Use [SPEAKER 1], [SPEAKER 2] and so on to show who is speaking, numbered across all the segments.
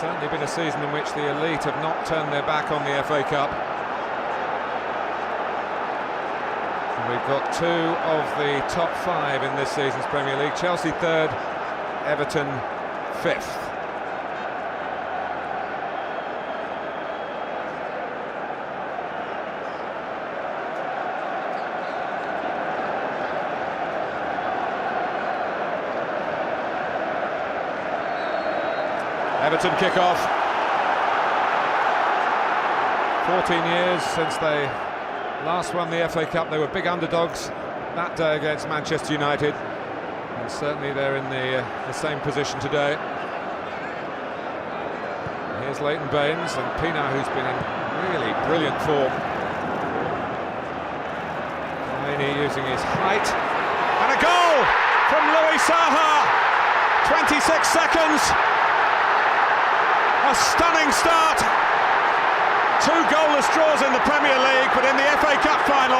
[SPEAKER 1] certainly been a season in which the elite have not turned their back on the FA Cup. And we've got two of the top five in this season's Premier League. Chelsea third, Everton fifth. Everton kick-off. 14 years since they last won the FA Cup. They were big underdogs that day against Manchester United, and certainly they're in the same position today. Here's Leighton Baines and Pienaar, who's been in really brilliant form. Delaney using his height, and a goal from Louis Saha. 26 seconds. A stunning start. Two goalless draws in the Premier League, but in the FA Cup final,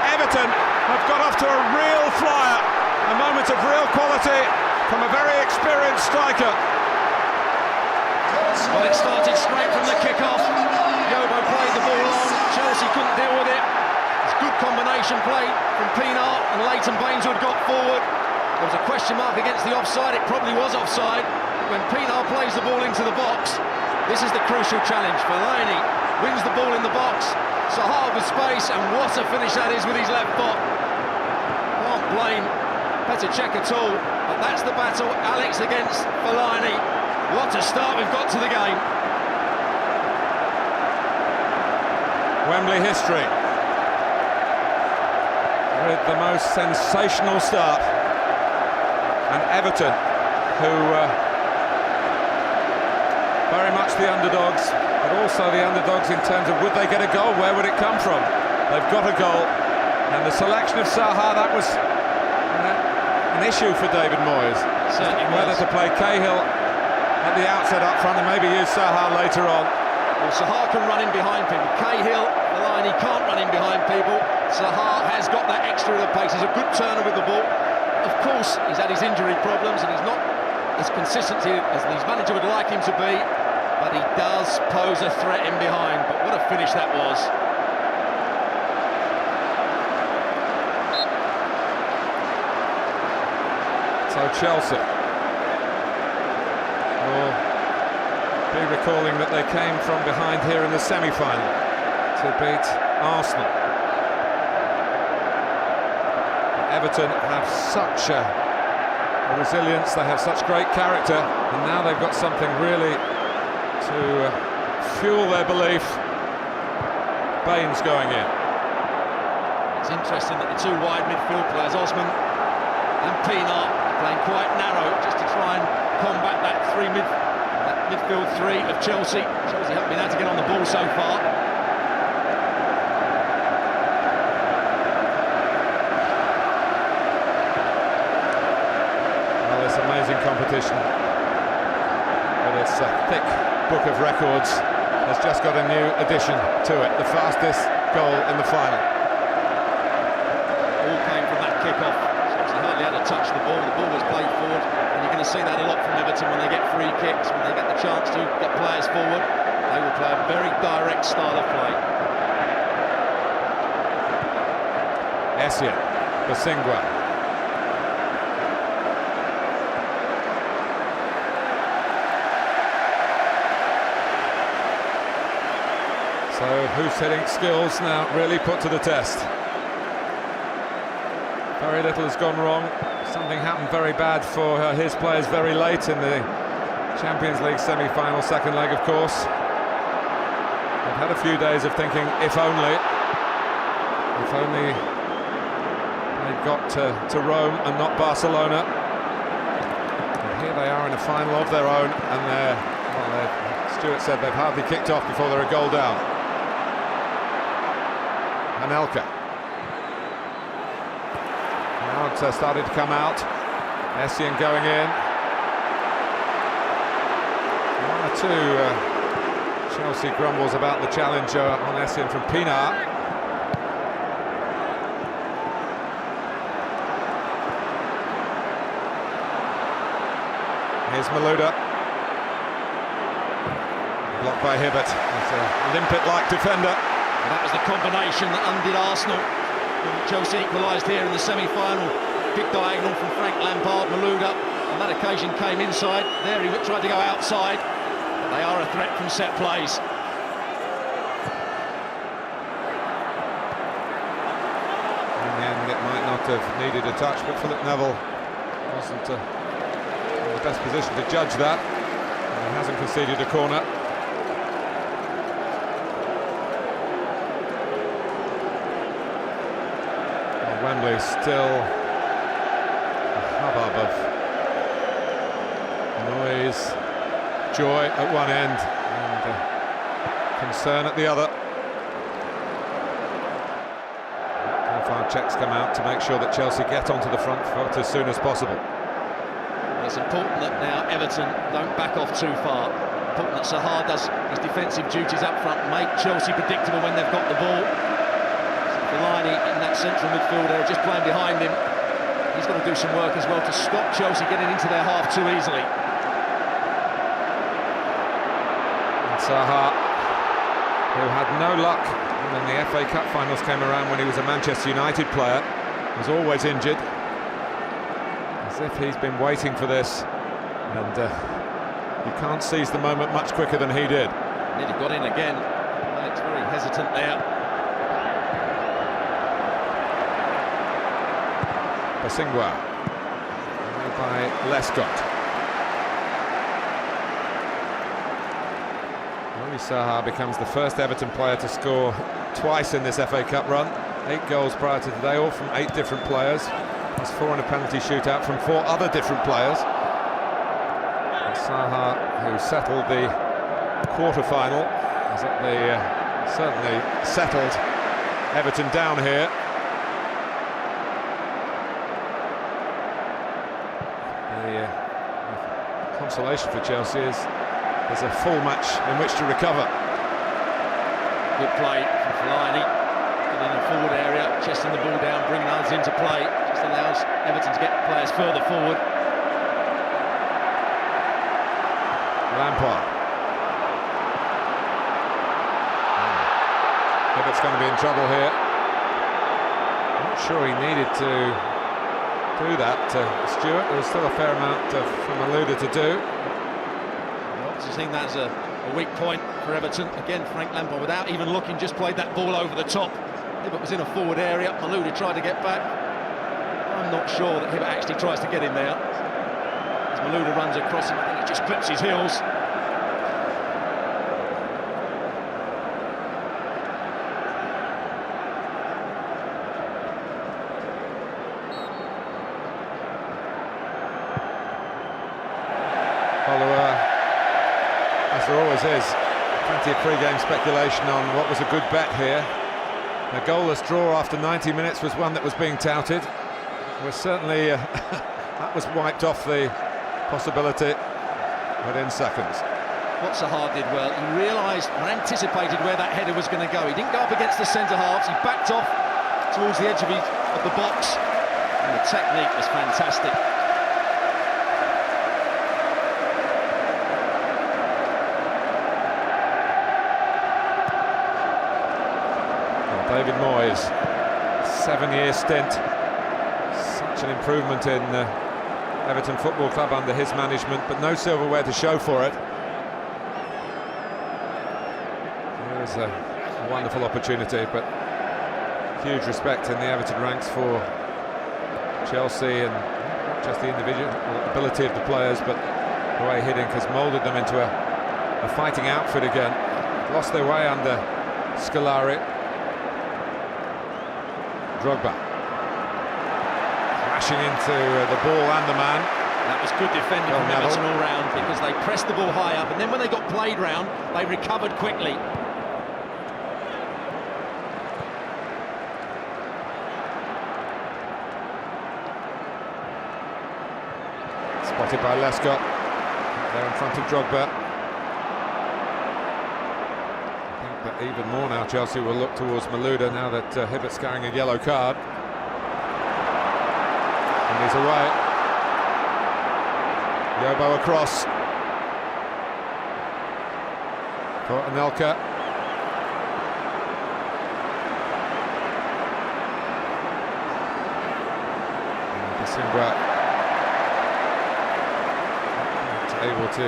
[SPEAKER 1] Everton have got off to a real flyer. A moment of real quality from a very experienced striker.
[SPEAKER 2] Well, it started straight from the kick-off. Yobo played the ball on. Chelsea couldn't deal with it. It's good combination play from Pienaar, and Leighton Baines who had got forward. There was a question mark against the offside. It probably was offside. When Pienaar plays the ball into the box, this is the crucial challenge. Fellaini wins the ball in the box. Zaha with space, and what a finish that is with his left foot. Can't blame Petr Cech at all, but that's the battle. Alex against Fellaini. What a start we've got to the game.
[SPEAKER 1] Wembley history with the most sensational start, and Everton, who very much the underdogs, but also the underdogs in terms of would they get a goal, where would it come from? They've got a goal, and the selection of Saha, that was an issue for David Moyes.
[SPEAKER 2] Certainly
[SPEAKER 1] whether to play Cahill at the outset up front and maybe use Saha later on.
[SPEAKER 2] Well, Saha can run in behind people. Cahill, Fellaini can't run in behind people. Saha has got that extra of the pace. He's a good turner with the ball. Of course, he's had his injury problems and he's not as consistent as his manager would like him to be, but he does pose a threat in behind. But what a finish that was.
[SPEAKER 1] So Chelsea will be recalling that they came from behind here in the semi-final to beat Arsenal. Everton have such a resilience, they have such great character, and now they've got something really to fuel their belief. Baines going in.
[SPEAKER 2] It's interesting that the two wide midfield players, Osman and Pienaar, are playing quite narrow just to try and combat that midfield three of Chelsea. Chelsea haven't been able to get on the ball so far.
[SPEAKER 1] Amazing competition, but it's a thick book of records. Has just got a new addition to it, the fastest goal in the final.
[SPEAKER 2] All came from that kick-off. Chelsea hardly had to touch the ball was played forward, and you're going to see that a lot from Everton when they get free kicks, when they get the chance to get players forward. They will play a very direct style of play.
[SPEAKER 1] Essien, Basingwa. So whose hitting skills now really put to the test. Very little has gone wrong. Something happened very bad for his players very late in the Champions League semi-final, second leg of course. They've had a few days of thinking, if only they'd got to Rome and not Barcelona. And here they are in a final of their own, and Stuart said they've hardly kicked off before they're a goal down. Anelka. Now it's started to come out. Essien going in. One or two Chelsea grumbles about the challenge on Essien from Pienaar. Here's Malouda. Blocked by Hibbert. He's a limpet-like defender.
[SPEAKER 2] And that was the combination that undid Arsenal. Chelsea equalised here in the semi-final. Big diagonal from Frank Lampard. Malouda on that occasion came inside. There he tried to go outside. But they are a threat from set plays.
[SPEAKER 1] In the end, it might not have needed a touch, but Philip Neville wasn't in the best position to judge that. And he hasn't conceded a corner. Wembley still a hubbub of noise, joy at one end and concern at the other. Profile checks come out to make sure that Chelsea get onto the front foot as soon as possible.
[SPEAKER 2] It's important that now Everton don't back off too far. Important that Zaha does his defensive duties up front, make Chelsea predictable when they've got the ball. Fellaini in that central midfield area, just playing behind him. He's got to do some work as well to stop Chelsea getting into their half too easily.
[SPEAKER 1] And Zaha, who had no luck when the FA Cup finals came around when he was a Manchester United player, was always injured. As if he's been waiting for this, and you can't seize the moment much quicker than he did.
[SPEAKER 2] Nearly got in again. It's very hesitant there.
[SPEAKER 1] Basingwa, by Lescott. Zaha becomes the first Everton player to score twice in this FA Cup run. 8 goals prior to today, all from 8 different players. Plus 4 in a penalty shootout from 4 other different players. And Zaha, who settled the quarter-final, is at the certainly settled Everton down here. The consolation for Chelsea is there's a full match in which to recover.
[SPEAKER 2] Good play from Fellaini, in the forward area, chesting the ball down, bringing others into play. Just allows Everton to get players further forward.
[SPEAKER 1] Lampard. Hibbert's going to be in trouble here. I'm not sure he needed to do that to Stewart. There was still a fair amount from Malouda to do.
[SPEAKER 2] I think that's a weak point for Everton. Again, Frank Lampard, without even looking, just played that ball over the top. Hibbert was in a forward area. Malouda tried to get back. I'm not sure that Hibbert actually tries to get in there. As Malouda runs across him, I think he just clips his heels.
[SPEAKER 1] As there always is, plenty of pre-game speculation on what was a good bet here. A goalless draw after 90 minutes was one that was being touted. Was certainly that was wiped off the possibility within seconds.
[SPEAKER 2] What Zaha did well, he realised and anticipated where that header was going to go. He didn't go up against the centre halves, he backed off towards the edge of the box, and the technique was fantastic.
[SPEAKER 1] David Moyes, 7-year stint, such an improvement in Everton Football Club under his management, but no silverware to show for it. There's a wonderful opportunity, but huge respect in the Everton ranks for Chelsea, and not just the individual ability of the players, but the way Hiddink has moulded them into a fighting outfit again. Lost their way under Scolari. Drogba crashing into the ball and the man.
[SPEAKER 2] That was good defending from Everton all round, because they pressed the ball high up, and then when they got played round, they recovered quickly.
[SPEAKER 1] Spotted by Lescott there in front of Drogba. But even more now, Chelsea will look towards Malouda now that Hibbert's carrying a yellow card. And he's away. Yobo across. for Anelka. Basingwa not able to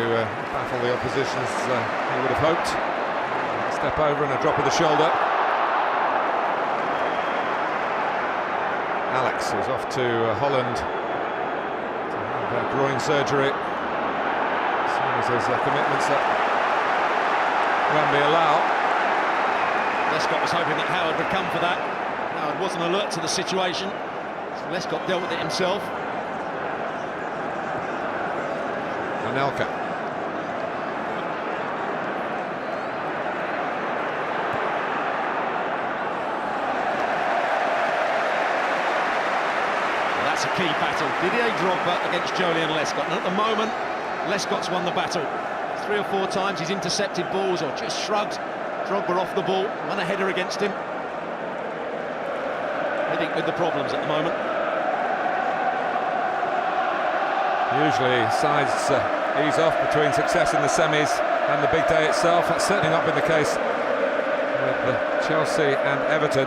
[SPEAKER 1] baffle the opposition as he would have hoped. A step over and a drop of the shoulder. Alex is off to Holland to have groin surgery. As soon as there's commitments that Wembley allow.
[SPEAKER 2] Lescott was hoping that Howard would come for that. Howard wasn't alert to the situation, so Lescott dealt with it himself.
[SPEAKER 1] Anelka.
[SPEAKER 2] That's a key battle. Didier Drogba against Joleon Lescott. And at the moment, Lescott's won the battle. 3 or 4 times he's intercepted balls or just shrugged Drogba off the ball, won a header against him. Heading with the problems at the moment.
[SPEAKER 1] Usually sides ease off between success in the semis and the big day itself. That's certainly not been the case with Chelsea and Everton.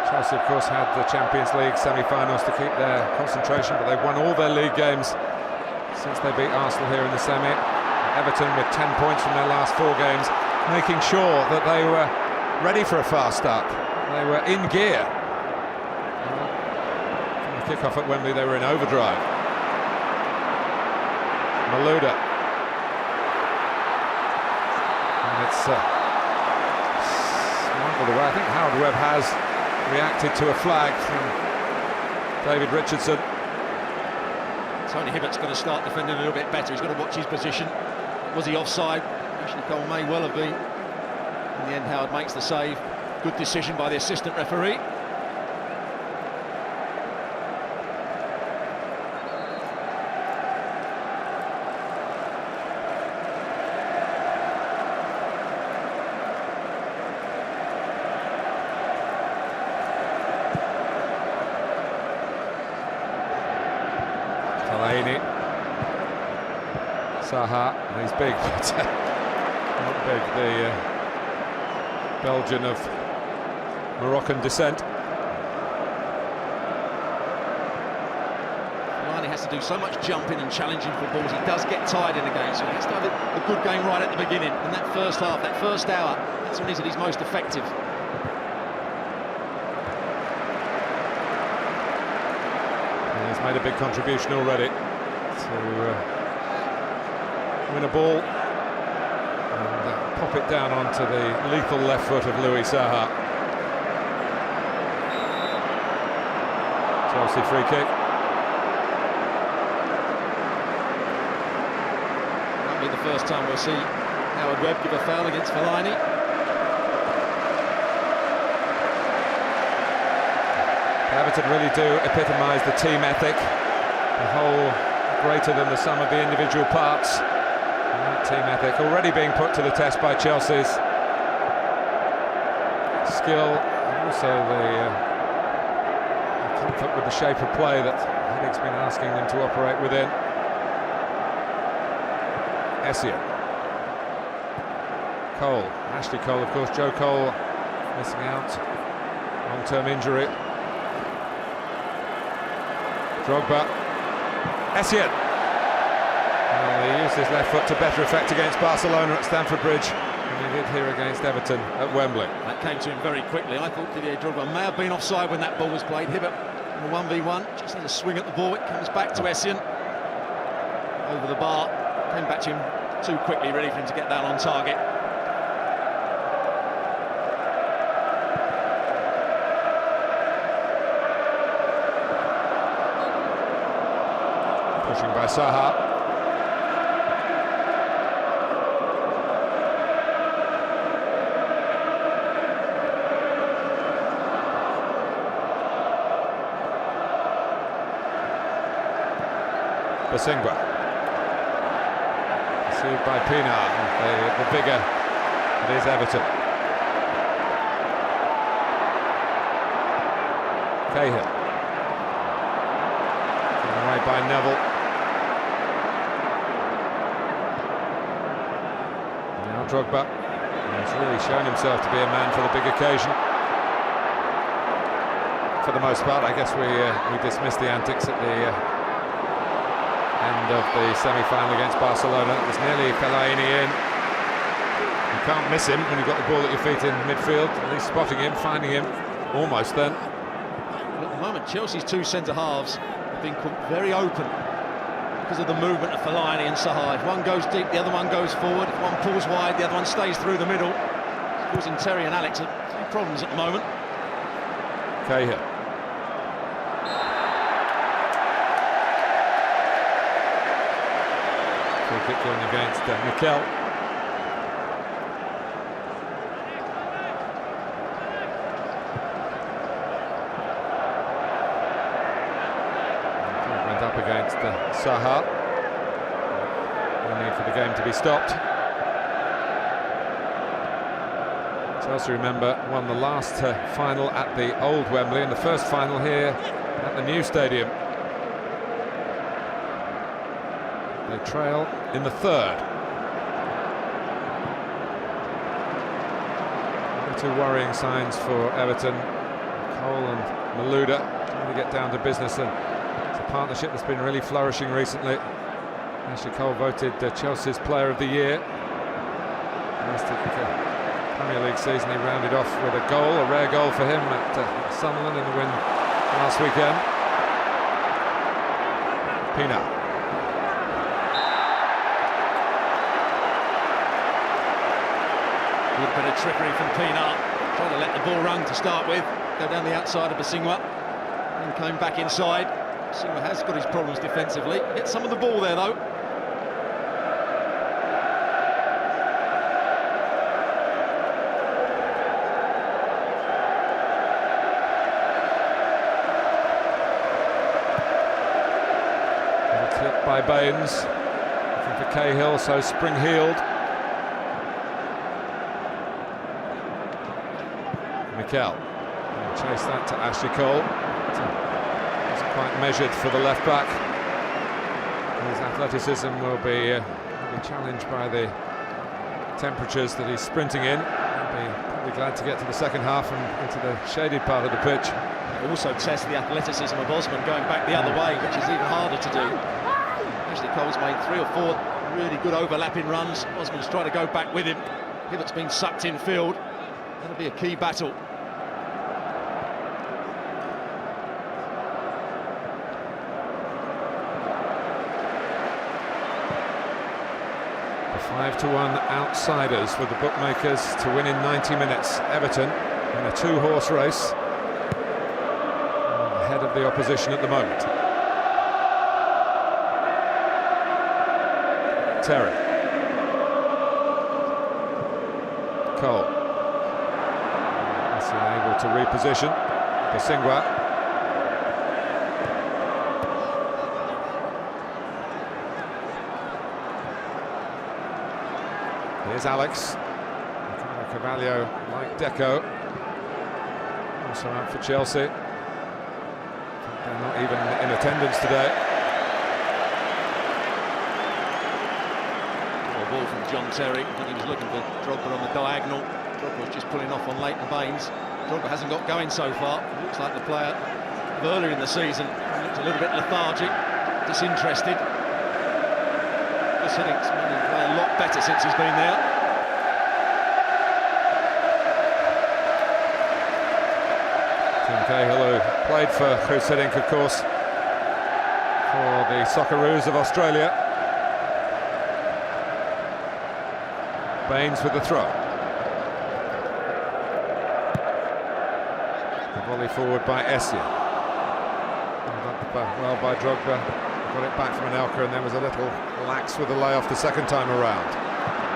[SPEAKER 1] Chelsea, of course, had the Champions League semi-finals to keep their concentration, but they've won all their league games since they beat Arsenal here in the semi. Everton with 10 points from their last 4 games, making sure that they were ready for a fast start. They were in gear. From the kick-off at Wembley, they were in overdrive. Malouda. And it's wonderful the way I think Howard Webb has reacted to a flag from David Richardson.
[SPEAKER 2] Tony Hibbert's going to start defending a little bit better. He's got to watch his position. Was he offside? Ashley Cole may well have been. In the end, Howard makes the save. Good decision by the assistant referee.
[SPEAKER 1] Saha, he's big, but not big, the Belgian of Moroccan descent.
[SPEAKER 2] Fellaini has to do so much jumping and challenging for balls. He does get tired in the game, so he has to have a good game right at the beginning. And that first half, that first hour, that's when he's at his most effective.
[SPEAKER 1] And he's made a big contribution already to win a ball and pop it down onto the lethal left foot of Louis Saha. Chelsea free kick.
[SPEAKER 2] That'll be the first time we'll see Howard Webb give a foul against Fellaini.
[SPEAKER 1] Everton really do epitomise the team ethic, the whole greater than the sum of the individual parts. And that team ethic already being put to the test by Chelsea's skill, and also the comfort with the shape of play that Hiddink been asking them to operate within. Essien. Cole, Ashley Cole, of course. Joe Cole missing out, long-term injury. Drogba. Essien. Well, he used his left foot to better effect against Barcelona at Stamford Bridge than he did here against Everton at Wembley.
[SPEAKER 2] That came to him very quickly. I thought Didier Drogba may have been offside when that ball was played. Hibbert in a 1v1, just had a swing at the ball. It comes back to Essien. Over the bar. Came back to him too quickly, ready for him to get that on target.
[SPEAKER 1] Pushing by Saha. Basingwa. Received by Pienaar, the vigour that is Everton. Cahill. Given away by Neville.
[SPEAKER 3] Drogba. He's really shown himself to be a man for the big occasion. For the most part, I guess we dismissed the antics at the end of the semi-final against Barcelona. It was nearly Fellaini in. You can't miss him when you've got the ball at your feet in midfield. At least spotting him, finding him, almost then.
[SPEAKER 2] At the moment, Chelsea's two centre-halves have been very open because of the movement of Fellaini and Zaha. If one goes deep, the other one goes forward. If one pulls wide, the other one stays through the middle. It's causing Terry and Alex a few problems at the moment.
[SPEAKER 3] Cahill. Free kick going against Mikel. Went up against Zaha. No need for the game to be stopped. Chelsea, remember, won the last final at the old Wembley and the first final here at the new stadium. They trail in the third. Two worrying signs for Everton. Cole and Malouda trying to get down to business, and it's a partnership that's been really flourishing recently. Ashley Cole voted Chelsea's Player of the Year. Premier League season, he rounded off with a goal, a rare goal for him at Sunderland in the win last weekend. Pina.
[SPEAKER 2] Good bit of trickery from Pina, trying to let the ball run to start with, go down the outside of Basingwa, and came back inside. Basingwa has got his problems defensively, gets some of the ball there though.
[SPEAKER 3] Clipped by Baines, looking for Cahill, so spring-heeled. Mikel chase that to Ashley Cole. It's quite measured for the left back. His athleticism will be challenged by the temperatures that he's sprinting in. He'll be probably glad to get to the second half and into the shaded part of the pitch.
[SPEAKER 2] It also tests the athleticism of Osman going back the other way, which is even harder to do. Ashley Cole's made 3 or 4 really good overlapping runs. Osman's trying to go back with him. Pivot's been sucked in field. That'll be a key battle.
[SPEAKER 3] The 5-1 outsiders with the bookmakers to win in 90 minutes. Everton in a 2-horse race, ahead of the opposition at the moment. Terry. Cole. Able to reposition. Basingwa. Here's Alex. Carvalho, like Deco, also out for Chelsea. They're not even in attendance today.
[SPEAKER 2] Ball from John Terry. I think he was looking for Drogba on the diagonal. Drogba was just pulling off on Leighton Baines. Drogba hasn't got going so far. Looks like the player earlier in the season looked a little bit lethargic, disinterested. Chris Hiddink been playing a lot better since he's been there.
[SPEAKER 3] Tim Cahill, who played for Chris Hiddink, of course, for the Socceroos of Australia. Baines with the throw. The volley forward by Essien. Well by Drogba. Got it back from Anelka, and there was a little lax with the layoff the second time around.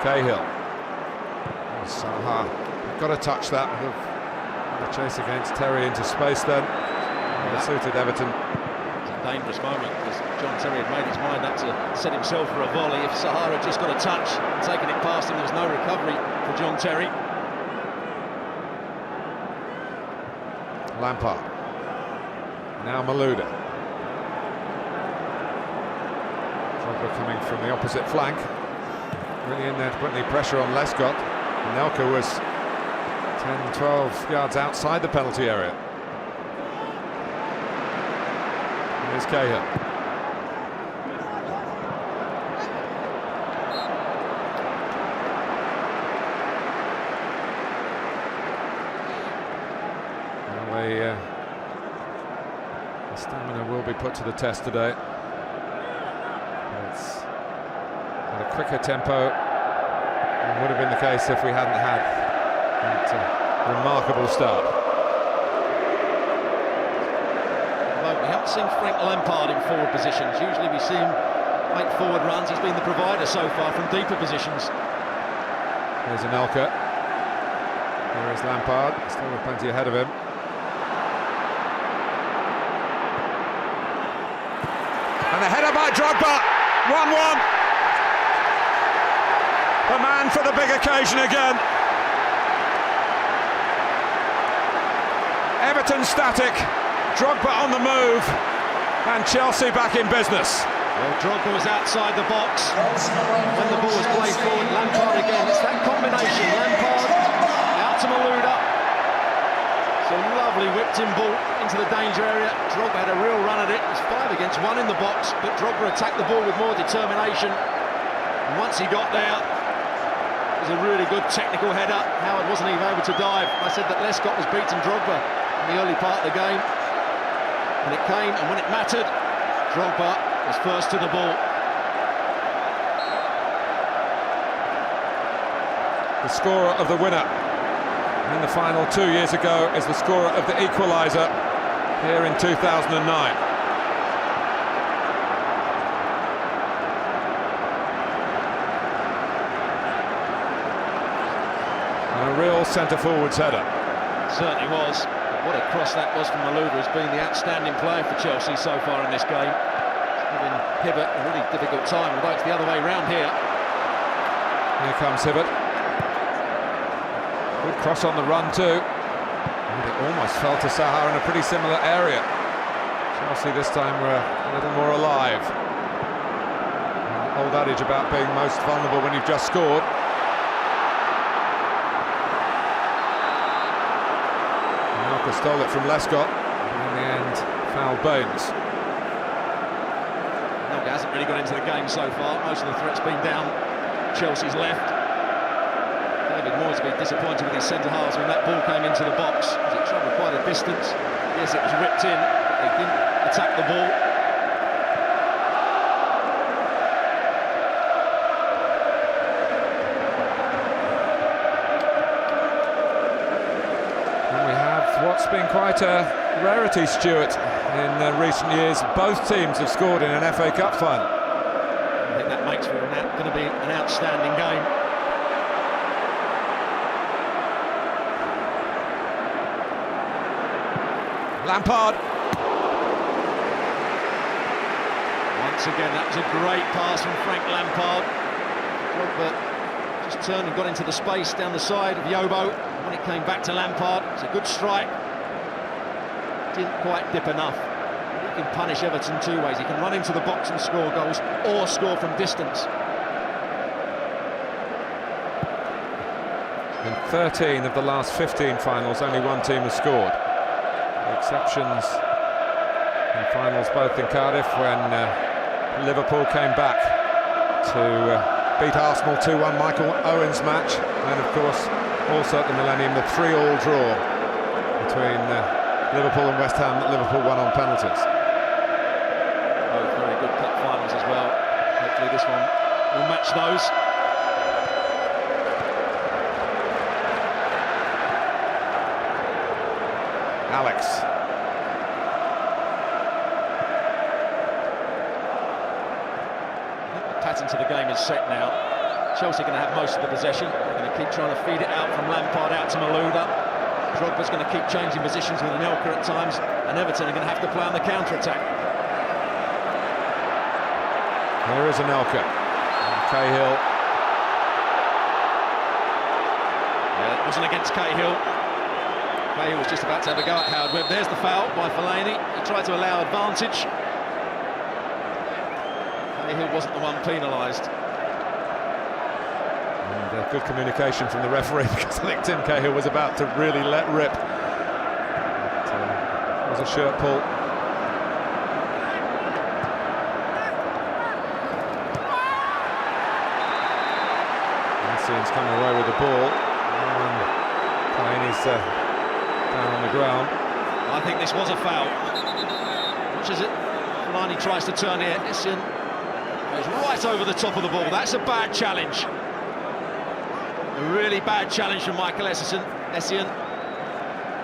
[SPEAKER 3] Cahill. Zaha. Got to touch that. The chase against Terry into space then. It suited Everton.
[SPEAKER 2] It's a dangerous moment because John Terry had made his mind up to set himself for a volley. If Zaha had just got a touch and taken it past him, there was no recovery for John Terry.
[SPEAKER 3] Lampard. Now Malouda. Drogba coming from the opposite flank. really in there to put any pressure on Lescott. Nelka was 10-12 yards outside the penalty area. Here's Cahill. Well, the stamina will be put to the test today. It's at a quicker tempo than would have been the case if we hadn't had that remarkable start.
[SPEAKER 2] We haven't seen Frank Lampard in forward positions. Usually we see him make forward runs. He's been the provider so far from deeper positions.
[SPEAKER 3] There's Anelka. Here is Lampard, still with plenty ahead of him.
[SPEAKER 1] And the header by Drogba, 1-1. The man for the big occasion again. Everton static, Drogba on the move, and Chelsea back in business.
[SPEAKER 2] Well, Drogba was outside the box. When the ball was played forward, Lampard again. It's that combination, Lampard out to Malouda. So lovely whipped-in ball into the danger area. Drogba had a real run at it. It was 5 against 1 in the box, but Drogba attacked the ball with more determination. And once he got there, it was a really good technical header. Howard wasn't even able to dive. I said that Lescott was beating Drogba in the early part of the game. And it came, and when it mattered, Drogba was first to the ball.
[SPEAKER 3] The scorer of the winner in the final 2 years ago is the scorer of the equaliser here in 2009. And a real centre-forwards header.
[SPEAKER 2] Certainly was. What a cross that was from Malouda, who's been the outstanding player for Chelsea so far in this game. It's given Hibbert a really difficult time, although it's the other way round here.
[SPEAKER 3] Here comes Hibbert. Good cross on the run too. And it almost fell to Saha in a pretty similar area. Chelsea this time were a little more alive. Old adage about being most vulnerable when you've just scored. Nelka stole it from Lescott, and in the end fouled Baines.
[SPEAKER 2] Nelka hasn't really got into the game so far. Most of the threat's been down Chelsea's left. David Moyes will be disappointed with his centre-halves when that ball came into the box, as it travelled quite a distance. Yes, it was ripped in, but they didn't attack the ball.
[SPEAKER 3] And we have what's been quite a rarity, Stuart, in recent years. Both teams have scored in an FA Cup final.
[SPEAKER 2] I think that makes for going to be an outstanding game.
[SPEAKER 1] Lampard.
[SPEAKER 2] Once again, that was a great pass from Frank Lampard. Drogba just turned and got into the space down the side of Yobo. When it came back to Lampard, it's a good strike. Didn't quite dip enough. He can punish Everton two ways. He can run into the box and score goals, or score from distance.
[SPEAKER 3] In 13 of the last 15 finals, only one team has scored. Exceptions in finals both in Cardiff when Liverpool came back to beat Arsenal 2-1, Michael Owen's match, and of course also at the Millennium the 3-3 draw between Liverpool and West Ham that Liverpool won on penalties.
[SPEAKER 2] Both very good cup finals as well. Hopefully this one will match those.
[SPEAKER 1] Alex.
[SPEAKER 2] The pattern to the game is set now. Chelsea are going to have most of the possession. They're going to keep trying to feed it out from Lampard out to Malouda. Drogba's going to keep changing positions with Anelka at times, and Everton are going to have to play on the counter-attack.
[SPEAKER 3] There is Anelka. Cahill.
[SPEAKER 2] Yeah, it wasn't against Cahill. Cahill was just about to have a go at Howard Webb. There's the foul by Fellaini. He tried to allow advantage. Cahill wasn't the one penalised.
[SPEAKER 3] And good communication from the referee, because I think Tim Cahill was about to really let rip. It was a shirt pull. Messian's coming away with the ball. And Fellaini's down on the ground.
[SPEAKER 2] I think this was a foul. Much as it, Fellaini tries to turn here, Essien goes right over the top of the ball. That's a bad challenge. A really bad challenge from Michael Essien.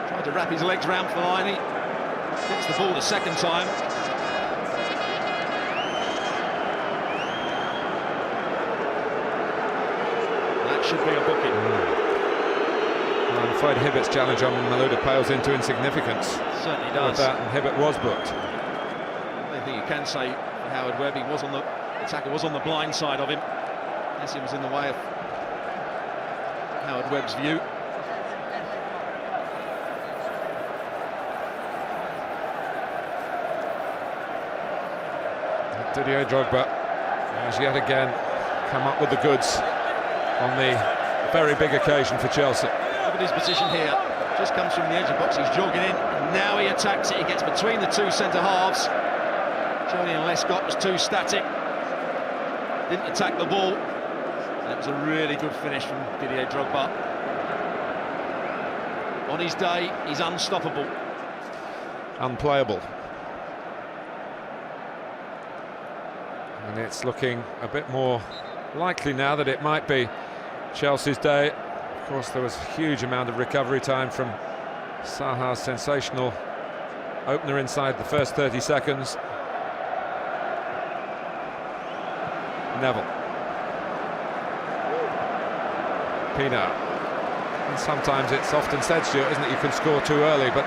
[SPEAKER 2] Tried to wrap his legs round Fellaini. Gets the ball the second time. That should be a booking.
[SPEAKER 3] I'm afraid Hibbert's challenge on Malouda pales into insignificance.
[SPEAKER 2] Certainly does.
[SPEAKER 3] With that, and Hibbert was booked.
[SPEAKER 2] The only thing you can say for Howard Webb, he was on the attacker was on the blind side of him. Essien was in the way of Howard Webb's view.
[SPEAKER 3] Didier Drogba has yet again come up with the goods on the very big occasion for Chelsea.
[SPEAKER 2] Look at his position here. Just comes from the edge of the box, he's jogging in, and now he attacks it. He gets between the two centre-halves. Julian Lescott was too static, didn't attack the ball. And it was a really good finish from Didier Drogba. On his day, he's unstoppable.
[SPEAKER 3] Unplayable. And it's looking a bit more likely now that it might be Chelsea's day. Of course, there was a huge amount of recovery time from Saha's sensational opener inside the first 30 seconds. Neville. Pienaar. And sometimes it's often said, Stuart, isn't it, you can score too early, but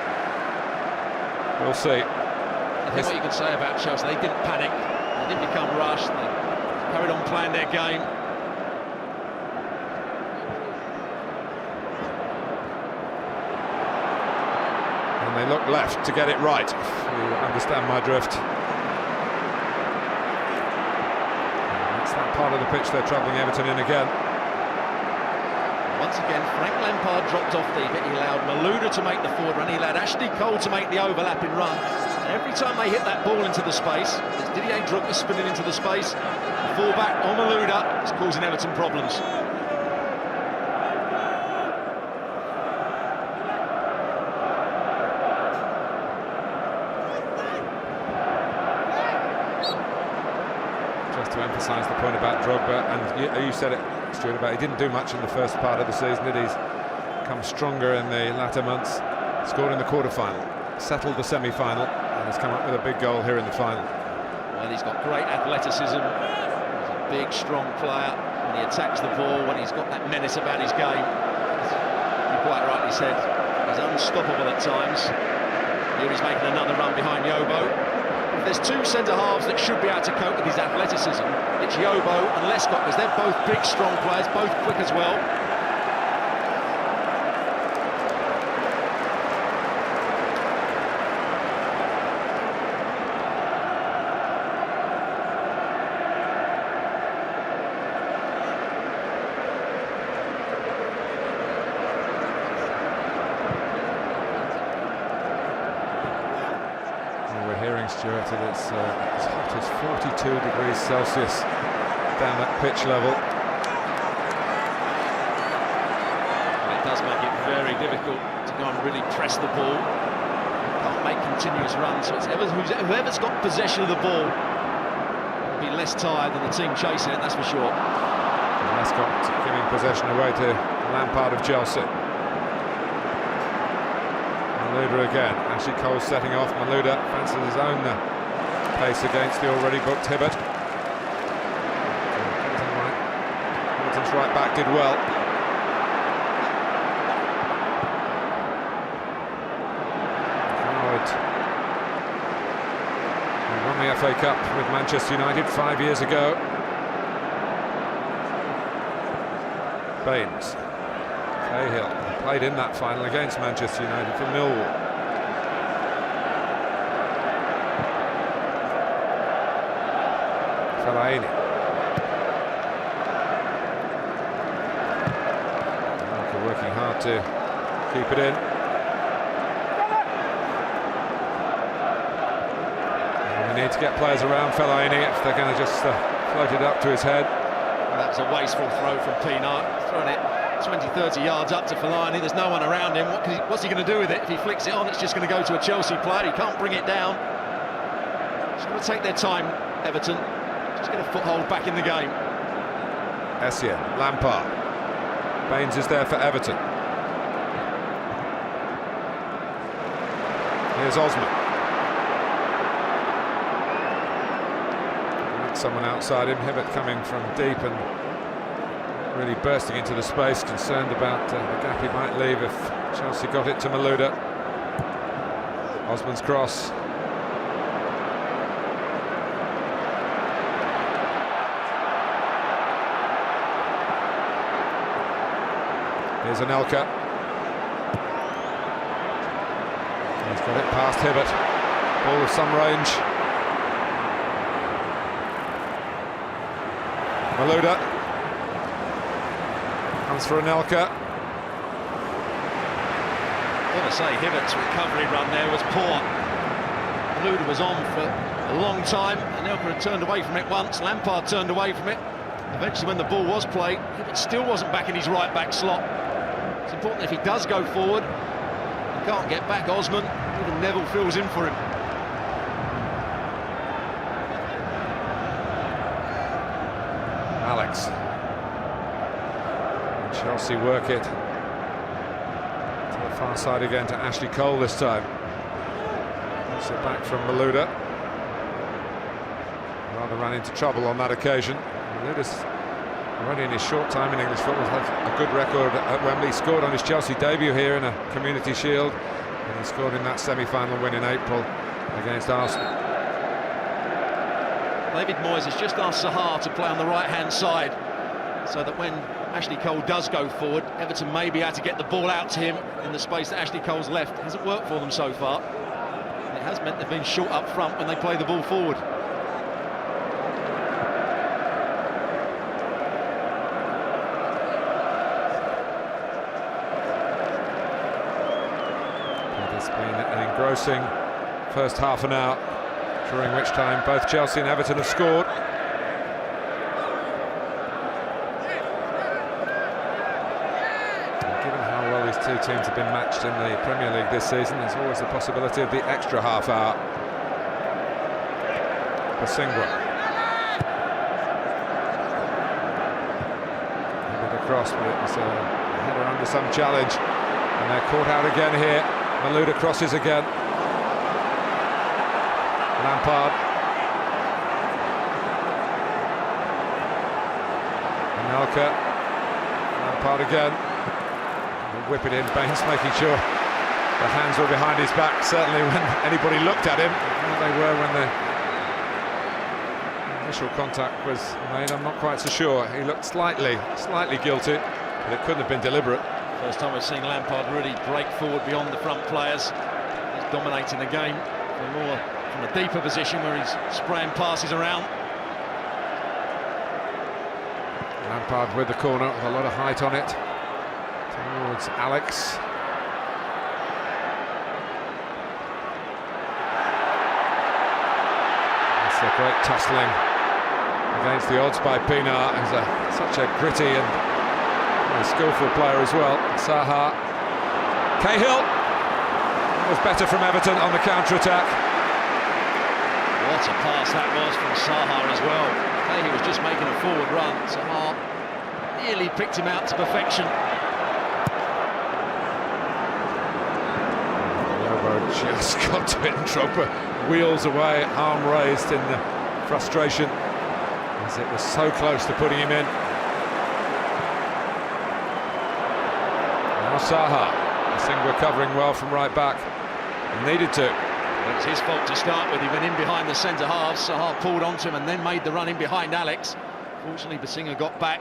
[SPEAKER 3] we'll see.
[SPEAKER 2] I think what you can say about Chelsea, they didn't panic, they didn't become rushed, they carried on playing their game.
[SPEAKER 3] And they look left to get it right, if you understand my drift. That's that part of the pitch they're troubling Everton in again.
[SPEAKER 2] Once again, Frank Lampard dropped off deep. He allowed Malouda to make the forward run. He allowed Ashley Cole to make the overlapping run. And every time they hit that ball into the space, there's Didier Drogba spinning into the space. The fullback on Malouda is causing Everton problems.
[SPEAKER 3] Just to emphasise the point about Drogba, and you said it, Stuart, about he didn't do much in the first part of the season, did he? He's come stronger in the latter months, scored in the quarter-final, settled the semi-final, and has come up with a big goal here in the final.
[SPEAKER 2] Well, he's got great athleticism. He's a big, strong player. When he attacks the ball, when he's got that menace about his game, you quite rightly said, he's unstoppable at times. Here he's making another run behind Yobo. There's two centre-halves that should be able to cope with his athleticism. It's Yobo and Lescott, because they're both big, strong players, both quick as well.
[SPEAKER 3] Stuart, it's as hot as 42 degrees Celsius down at pitch level.
[SPEAKER 2] It does make it very difficult to go and really press the ball. Can't make continuous runs, so it's whoever's got possession of the ball will be less tired than the team chasing it, that's for sure.
[SPEAKER 3] And Lescott giving possession away to Lampard of Chelsea. Malouda again, Ashley Cole setting off. Malouda fancies his own pace against the already booked Hibbert. Everton's right back did well. Howard, who won the FA Cup with Manchester United 5 years ago. Baines. Cahill played in that final against Manchester United for Millwall. Fellaini. hard to keep it in. And we need to get players around Fellaini if they're going to just float it up to his head.
[SPEAKER 2] Well, that was a wasteful throw from Pienaar, throwing it 20-30 yards up to Fellaini. There's no one around him. What's he going to do with it? If he flicks it on, it's just going to go to a Chelsea player. He can't bring it down. Just going to take their time, Everton. Just get a foothold back in the game.
[SPEAKER 3] Essien, Lampard. Baines is there for Everton. Here's Osman. Someone outside him. Hibbert coming from deep and really bursting into the space, concerned about the gap he might leave if Chelsea got it to Malouda. Osman's cross. Here's Anelka. He's got it past Hibbert. Ball of some range. Malouda comes for Anelka.
[SPEAKER 2] I've got to say, Hibbert's recovery run there was poor. Malouda was on for a long time. Anelka had turned away from it once. Lampard turned away from it. Eventually, when the ball was played, Hibbert still wasn't back in his right-back slot. It's important if he does go forward. He can't get back Osman. Even Neville fills in for him.
[SPEAKER 3] Alex. Chelsea work it to the far side again to Ashley Cole this time. It's it back from Malouda. Rather ran into trouble on that occasion. Malouda's already in his short time in English football has a good record at Wembley. He scored on his Chelsea debut here in a Community Shield, and he scored in that semi-final win in April against Arsenal.
[SPEAKER 2] David Moyes has just asked Sahar to play on the right-hand side, so that when Ashley Cole does go forward, Everton may be able to get the ball out to him in the space that Ashley Cole's left. It hasn't worked for them so far. It has meant they've been short up front when they play the ball forward.
[SPEAKER 3] It's been an engrossing first half an hour, during which time both Chelsea and Everton have scored. Two teams have been matched in the Premier League this season. There's always the possibility of the extra half hour. Basingwa. Headed across, but it was a header under some challenge. And they're caught out again here. Malouda crosses again. Lampard. Anelka. Lampard again. Whip it in, Baines making sure the hands were behind his back, certainly when anybody looked at him. How they were when the initial contact was made, I'm not quite so sure. He looked slightly guilty, but it couldn't have been deliberate.
[SPEAKER 2] First time we've seen Lampard really break forward beyond the front players. He's dominating the game more from a deeper position where he's spraying passes around.
[SPEAKER 3] Lampard with the corner with a lot of height on it. Towards Alex. It's a great tussling against the odds by Pienaar. He's such a gritty and skillful player as well. Saha. Cahill was better from Everton on the counter-attack.
[SPEAKER 2] What a pass that was from Saha as well. Cahill was just making a forward run. Saha nearly picked him out to perfection.
[SPEAKER 3] Just got to it, and Drogba wheels away, arm raised in the frustration, as it was so close to putting him in. Now Saha. Basingwa covering well from right back. Needed to.
[SPEAKER 2] It was his fault to start with. He went in behind the centre half. Saha pulled onto him and then made the run in behind Alex. Fortunately, Basingwa got back.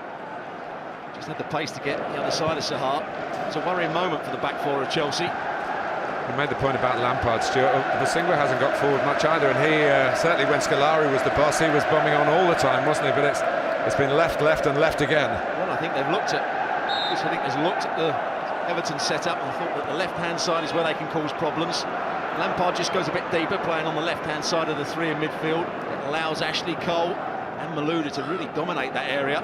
[SPEAKER 2] Just had the pace to get the other side of Saha. It's a worrying moment for the back four of Chelsea.
[SPEAKER 3] You made the point about Lampard, Stuart. Basingwa hasn't got forward much either, and he certainly when Scolari was the boss, he was bombing on all the time, wasn't he? But it's been left, and left again.
[SPEAKER 2] Well, I think they've looked at. I think they've looked at the Everton set up, and I thought that the left-hand side is where they can cause problems. Lampard just goes a bit deeper, playing on the left-hand side of the three in midfield. It allows Ashley Cole and Malouda to really dominate that area.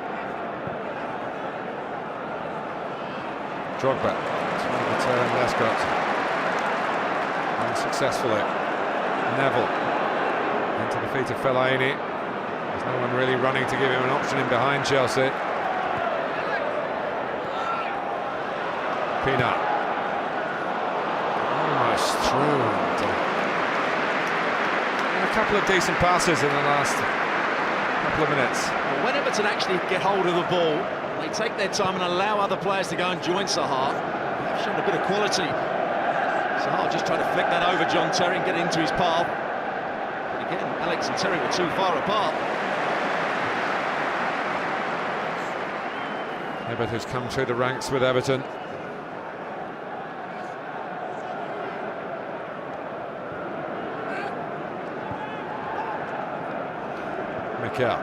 [SPEAKER 3] Drogba trying to turn Lescott unsuccessfully. Neville into the feet of Fellaini. There's no one really running to give him an option in behind Chelsea. Pina almost through. And a couple of decent passes in the last couple of minutes.
[SPEAKER 2] Well, when Everton actually get hold of the ball, they take their time and allow other players to go and join Zaha. They've shown a bit of quality. Zaha just trying to flick that over John Terry and get into his path. But again, Alex and Terry were too far apart.
[SPEAKER 3] Hibbert, who's come through the ranks with Everton. Mikel.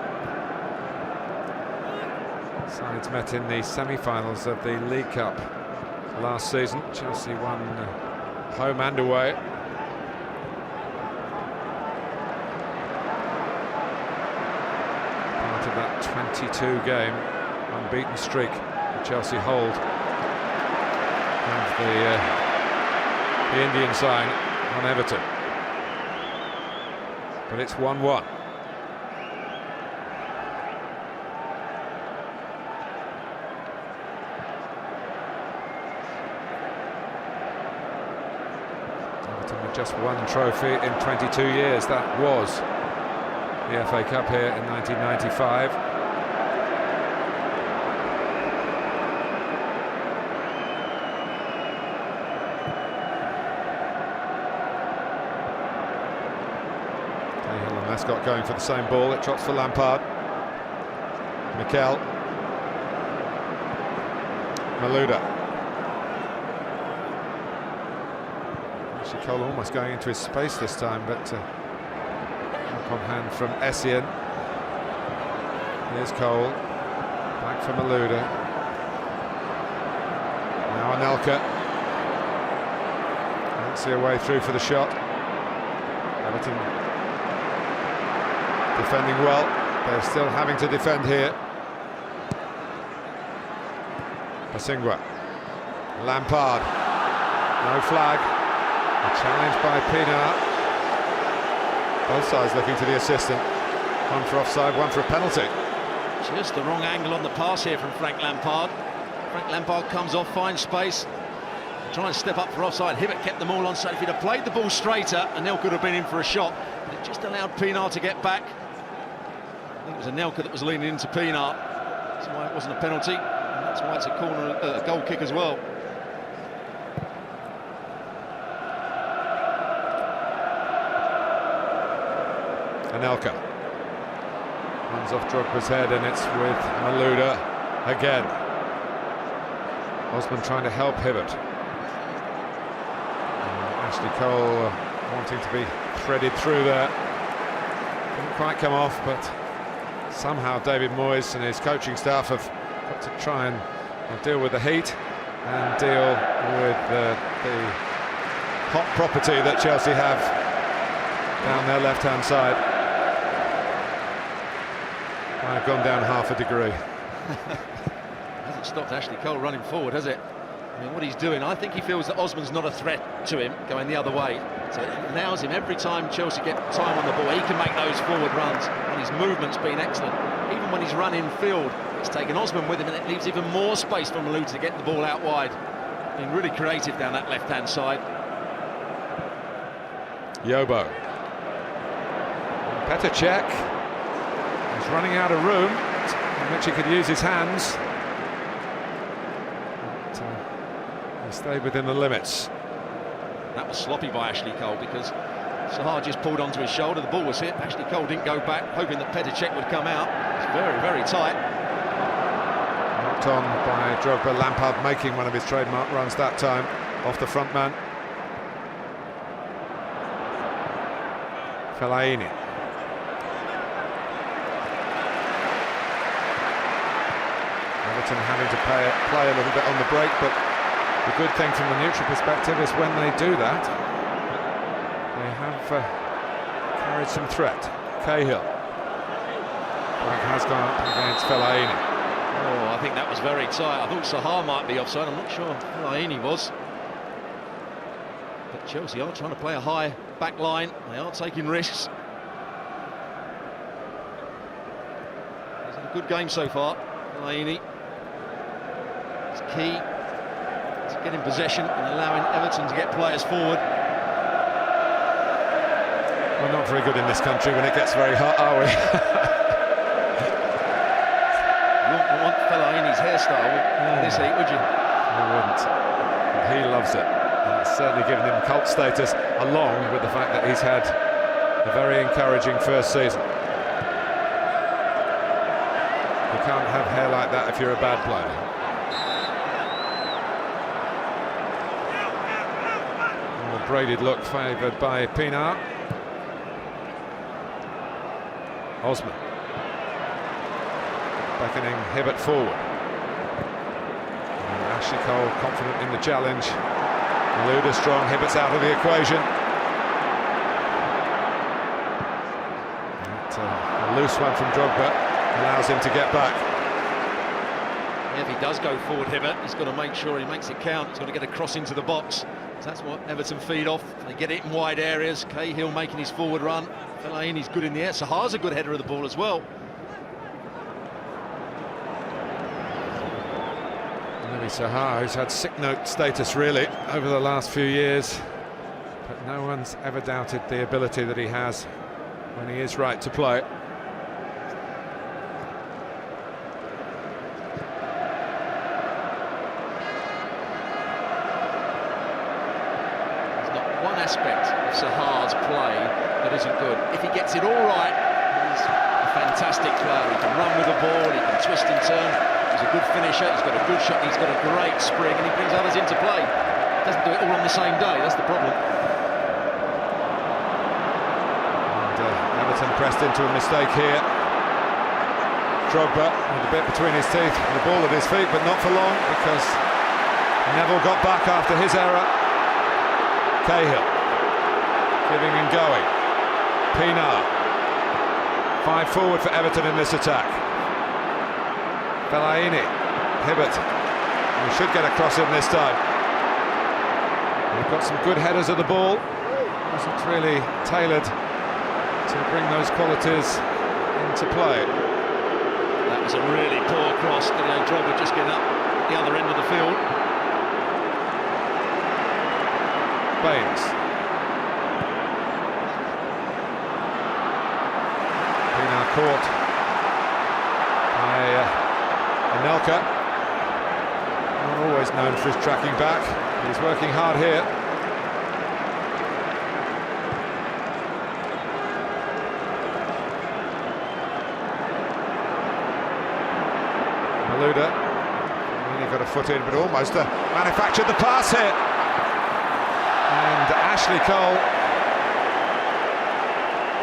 [SPEAKER 3] Sides met in the semi-finals of the League Cup last season. Chelsea won home and away. Part of that 22-game unbeaten streak that Chelsea hold. And the Indian sign on Everton. But it's 1-1. Just one trophy in 22 years. That was the FA Cup here in 1995. Cahill and Lescott going for the same ball. It drops for Lampard. Mikel. Malouda. Cole almost going into his space this time, but up on hand from Essien. Here's Cole, back from Malouda. Now Anelka. Can't see a way through for the shot. Everton defending well. They're still having to defend here. Pasingwa. Lampard. No flag. A challenge by Pina. Both sides looking to the assistant. One for offside, one for a penalty.
[SPEAKER 2] Just the wrong angle on the pass here from Frank Lampard. Frank Lampard comes off, finds space, trying to step up for offside. Hibbert kept them all on, so if he'd have played the ball straighter, Anelka could have been in for a shot. But it just allowed Pina to get back. I think it was Anelka that was leaning into Pina. That's why it wasn't a penalty, and that's why it's a corner, a goal kick as well.
[SPEAKER 3] Anelka runs off Drogba's head, and it's with Malouda again. Osman trying to help Hibbert. Ashley Cole wanting to be threaded through there. Didn't quite come off, but somehow David Moyes and his coaching staff have got to try and deal with the heat and deal with the hot property that Chelsea have down their left-hand side. I've gone down half a degree.
[SPEAKER 2] Hasn't stopped Ashley Cole running forward, has it? I mean, what he's doing, I think he feels that Osman's not a threat to him going the other way. So it allows him, every time Chelsea get time on the ball, he can make those forward runs. And his movement's been excellent. Even when he's run in field, it's taken Osman with him, and it leaves even more space for Malouda to get the ball out wide. Being really creative down that left-hand side.
[SPEAKER 3] Yobo. Petr Cech. He's running out of room in which he could use his hands. But, he stayed within the limits.
[SPEAKER 2] That was sloppy by Ashley Cole, because Zaha just pulled onto his shoulder, the ball was hit. Ashley Cole didn't go back, hoping that Petr Cech would come out. It's very, very tight.
[SPEAKER 3] Knocked on by Drogba. Lampard making one of his trademark runs that time, off the front man. Fellaini. Everton having to play a little bit on the break, but The good thing from the neutral perspective is when they do that, they have carried some threat. Cahill. Flag has gone up against Fellaini.
[SPEAKER 2] Oh, I think that was very tight. I thought Sahar might be offside. I'm not sure Fellaini was. But Chelsea are trying to play a high back line. They are taking risks. It's a good game so far. Fellaini. It's key to getting possession and allowing Everton to get players forward.
[SPEAKER 3] We're not very good in this country when it gets very hot, are we?
[SPEAKER 2] You wouldn't want Fellaini's hairstyle in this heat, would you?
[SPEAKER 3] I wouldn't. And he loves it. And it's certainly given him cult status, along with the fact that he's had a very encouraging first season. You can't have hair like that if you're a bad player. And the braided look favoured by Pienaar. Osman. Beckoning Hibbert forward. And Ashley Cole confident in the challenge. Luda strong, Hibbert's out of the equation. A loose one from Drogba allows him to get back.
[SPEAKER 2] If he does go forward, Hibbert, he's got to make sure he makes it count. He's got to get a cross into the box. So that's what Everton feed off. They get it in wide areas. Cahill making his forward run. Fellaini's good in the air. Sahar's a good header of the ball as well.
[SPEAKER 3] Maybe Sahar, who's had sick note status really over the last few years, but no one's ever doubted the ability that he has when he is right to play.
[SPEAKER 2] There's not one aspect of Sahar's play that isn't good. If he gets it all right, he's a fantastic player. He can run with the ball, he can twist and turn. He's a good finisher, he's got a good shot, he's got a great spring, and he brings others into play. Doesn't do it all on the same day, that's the problem.
[SPEAKER 3] And Everton pressed into a mistake here. Drogba with a bit between his teeth, and the ball at his feet, but not for long, because Neville got back after his error. Cahill giving and going. Pienaar. 5 forward for Everton in this attack. Fellaini, Hibbert, we should get across him this time. We've got some good headers of the ball. Wasn't really tailored to bring those qualities into play.
[SPEAKER 2] That was a really poor cross. Didier Drogba just getting up the other end of the field.
[SPEAKER 3] Baines. Pienaar caught by Anelka, not always known for his tracking back, but he's working hard here. Malouda, really got a foot in, but almost manufactured the pass here. And Ashley Cole,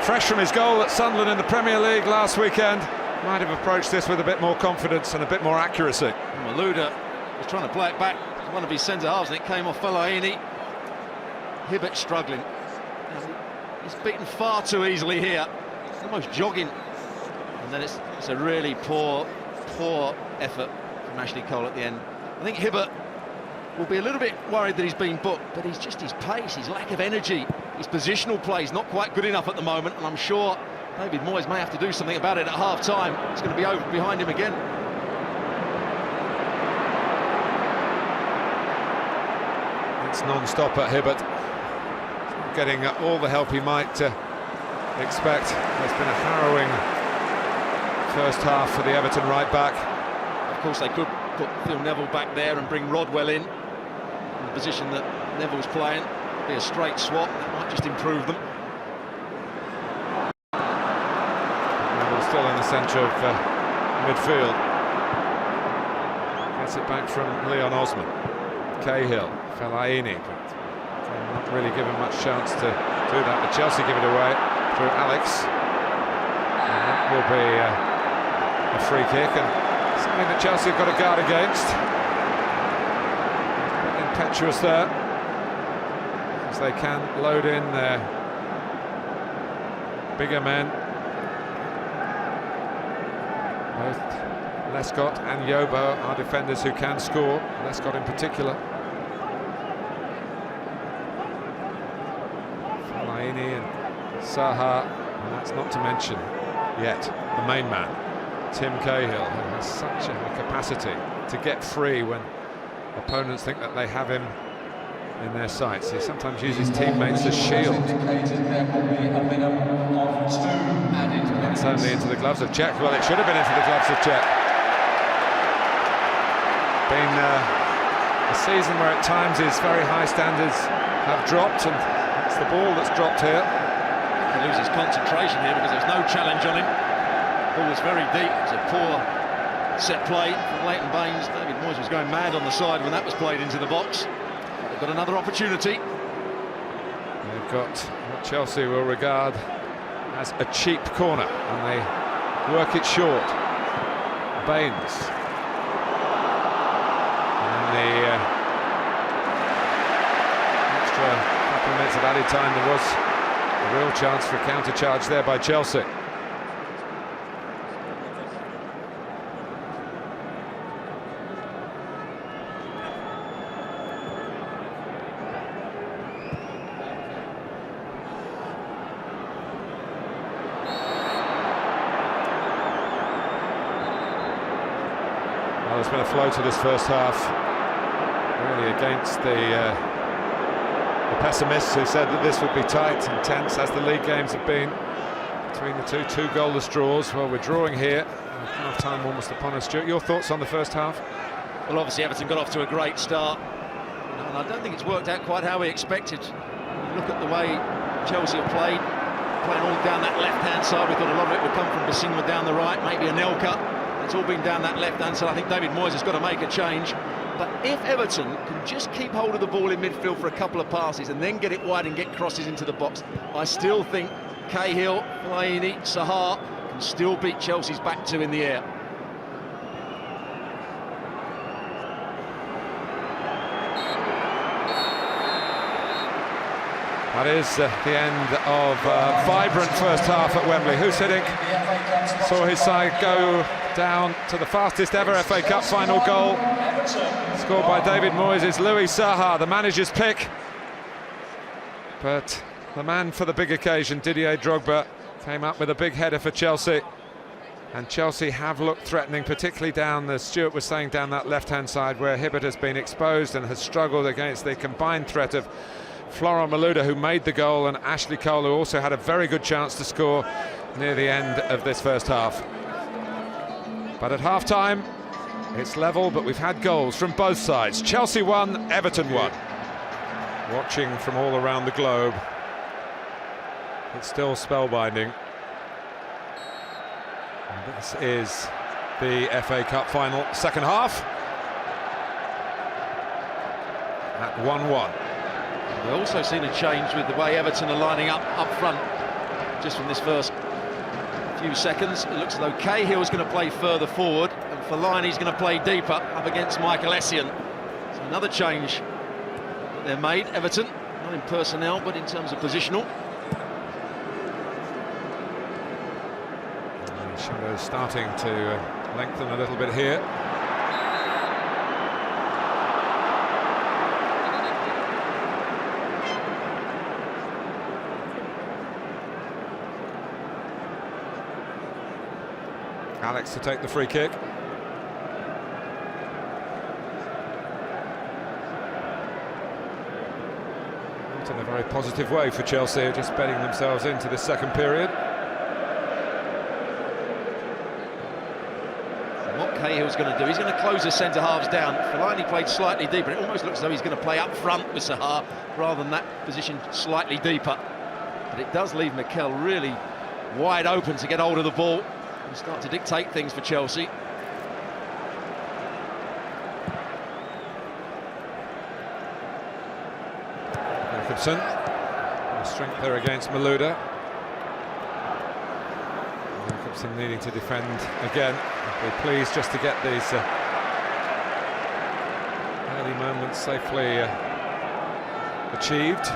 [SPEAKER 3] fresh from his goal at Sunderland in the Premier League last weekend, might have approached this with a bit more confidence and a bit more accuracy.
[SPEAKER 2] Malouda was trying to play it back to one of his centre-halves, and it came off Fellaini. Hibbert struggling. He's beaten far too easily here. He's almost jogging. And then it's a really poor effort from Ashley Cole at the end. I think Hibbert will be a little bit worried that he's been booked, but he's just his pace, his lack of energy, his positional play is not quite good enough at the moment, and I'm sure David Moyes may have to do something about it at half-time. It's going to be over behind him again.
[SPEAKER 3] It's non-stop at Hibbert, getting all the help he might expect. There's been a harrowing first half for the Everton right-back.
[SPEAKER 2] Of course, they could put Phil Neville back there and bring Rodwell in the position that Neville's playing. Be a straight swap, that might just improve them.
[SPEAKER 3] Still in the centre of midfield. Gets it back from Leon Osman. Cahill, Fellaini, but not really given much chance to do that. But Chelsea give it away through Alex. And that will be a free kick, and something that Chelsea have got to guard against. In impetuous there, as they can load in their bigger men. Both Lescott and Yobo are defenders who can score, Lescott in particular. Fellaini and Zaha, and that's not to mention yet the main man, Tim Cahill, who has such a capacity to get free when opponents think that they have him in their sights. He sometimes uses teammates as shield. That's only into the gloves of Cech. Well, it should have been into the gloves of Cech. Been a season where at times his very high standards have dropped, and it's the ball that's dropped here.
[SPEAKER 2] He loses concentration here because there's no challenge on him. Ball was very deep. It's a poor set play from Leighton Baines. David Moyes was going mad on the side when that was played into the box. They've got another opportunity.
[SPEAKER 3] They've got what Chelsea will regard as a cheap corner, and they work it short. Baines. And the extra couple of minutes of added time, there was a real chance for a counter-charge there by Chelsea. Well, there's been a flow to this first half, really against the pessimists who said that this would be tight and tense, as the league games have been between the two goalless draws. Well, we're drawing here, half time almost upon us. Stuart, your thoughts on the first half?
[SPEAKER 2] Well, obviously Everton got off to a great start, and I don't think it's worked out quite how we expected. Look at the way Chelsea have playing all down that left-hand side. We thought a lot of it would come from Basingwa down the right, maybe Anelka. It's all been down that left-hand side. I think David Moyes has got to make a change. But if Everton can just keep hold of the ball in midfield for a couple of passes and then get it wide and get crosses into the box, I still think Cahill, Fellaini, Zaha can still beat Chelsea's back two in the air.
[SPEAKER 3] That is the end of a vibrant first half at Wembley. Hussitting saw his side go down to the fastest ever FA Cup final goal, scored by David Moyes' Louis Zaha, the manager's pick. But the man for the big occasion, Didier Drogba, came up with a big header for Chelsea. And Chelsea have looked threatening, particularly down, as Stuart was saying, down that left-hand side where Hibbert has been exposed and has struggled against the combined threat of Florent Malouda, who made the goal, and Ashley Cole, who also had a very good chance to score near the end of this first half. But at half-time, it's level, but we've had goals from both sides. Chelsea won, Everton won. Watching from all around the globe, it's still spellbinding. And this is the FA Cup final, second half, at 1-1.
[SPEAKER 2] We've also seen a change with the way Everton are lining up front. Just from this first few seconds, it looks as though Cahill's going to play further forward and Fellaini's going to play deeper up against Michael Essien. So another change that they've made, Everton, not in personnel but in terms of positional.
[SPEAKER 3] The shadow's starting to lengthen a little bit here. Alex to take the free kick. Not in a very positive way for Chelsea, just bedding themselves into the second period.
[SPEAKER 2] And what Cahill's going to do, he's going to close the centre-halves down. Fellaini played slightly deeper. It almost looks as though he's going to play up front with Zaha rather than that position slightly deeper. But it does leave Mikel really wide open to get hold of the ball and start to dictate things for Chelsea.
[SPEAKER 3] Jacobson, strength there against Malouda. Jacobson needing to defend again. They're pleased just to get these early moments safely achieved.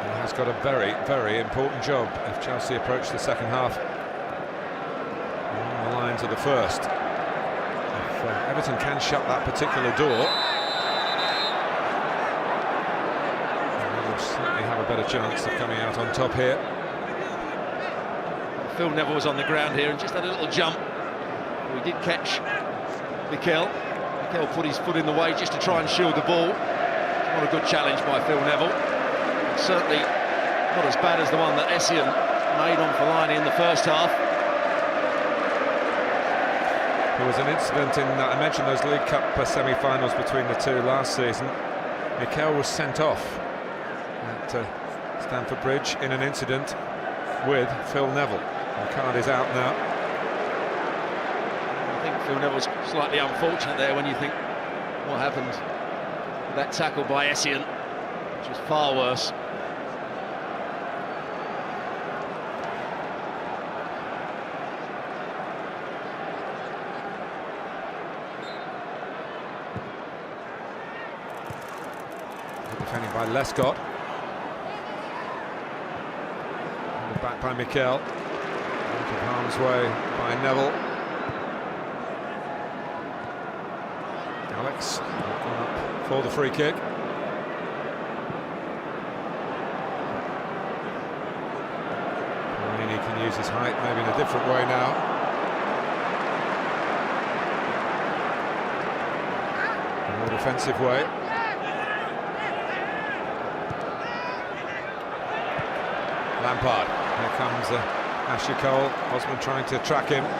[SPEAKER 3] He has got a very, very important job if Chelsea approach the second half along the lines of the first. If Everton can shut that particular door, they will certainly have a better chance of coming out on top here.
[SPEAKER 2] Phil Neville was on the ground here and just had a little jump. We did catch Mikel. Mikel put his foot in the way just to try and shield the ball. Not a good challenge by Phil Neville. Certainly not as bad as the one that Essien made on Fellaini in the first half.
[SPEAKER 3] There was an incident in, I mentioned those League Cup semi-finals between the two last season. Mikel was sent off at Stamford Bridge in an incident with Phil Neville. The card is out now.
[SPEAKER 2] I think Phil Neville's slightly unfortunate there when you think what happened with that tackle by Essien, which was far worse.
[SPEAKER 3] Defending by Lescott. Back by Mikel. Out of harm's way by Neville. Alex gone up for the free kick. Fellaini can use his height maybe in a different way now. A more defensive way. Lampard. Here comes Ashley Cole. Osman trying to track him. And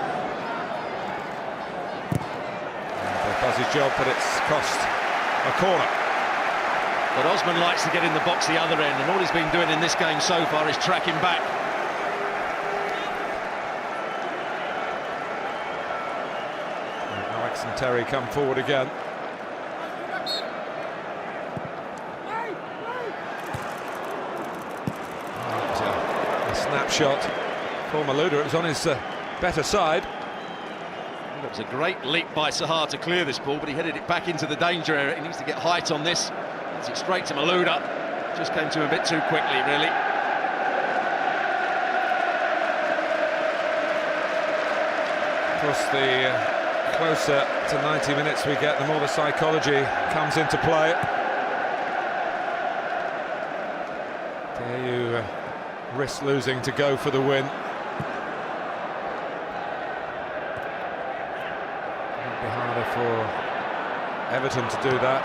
[SPEAKER 3] does his job, but it's cost a corner.
[SPEAKER 2] But Osman likes to get in the box the other end, and all he's been doing in this game so far is tracking back.
[SPEAKER 3] And Alex and Terry come forward again. Snapshot for Malouda. It was on his better side.
[SPEAKER 2] It was a great leap by Sahar to clear this ball, but he headed it back into the danger area. He needs to get height on this. Gets it straight to Malouda. Just came to him a bit too quickly, really.
[SPEAKER 3] Of course, the closer to 90 minutes we get, the more the psychology comes into play. Dare you risk losing to go for the win? It'll be harder for Everton to do that.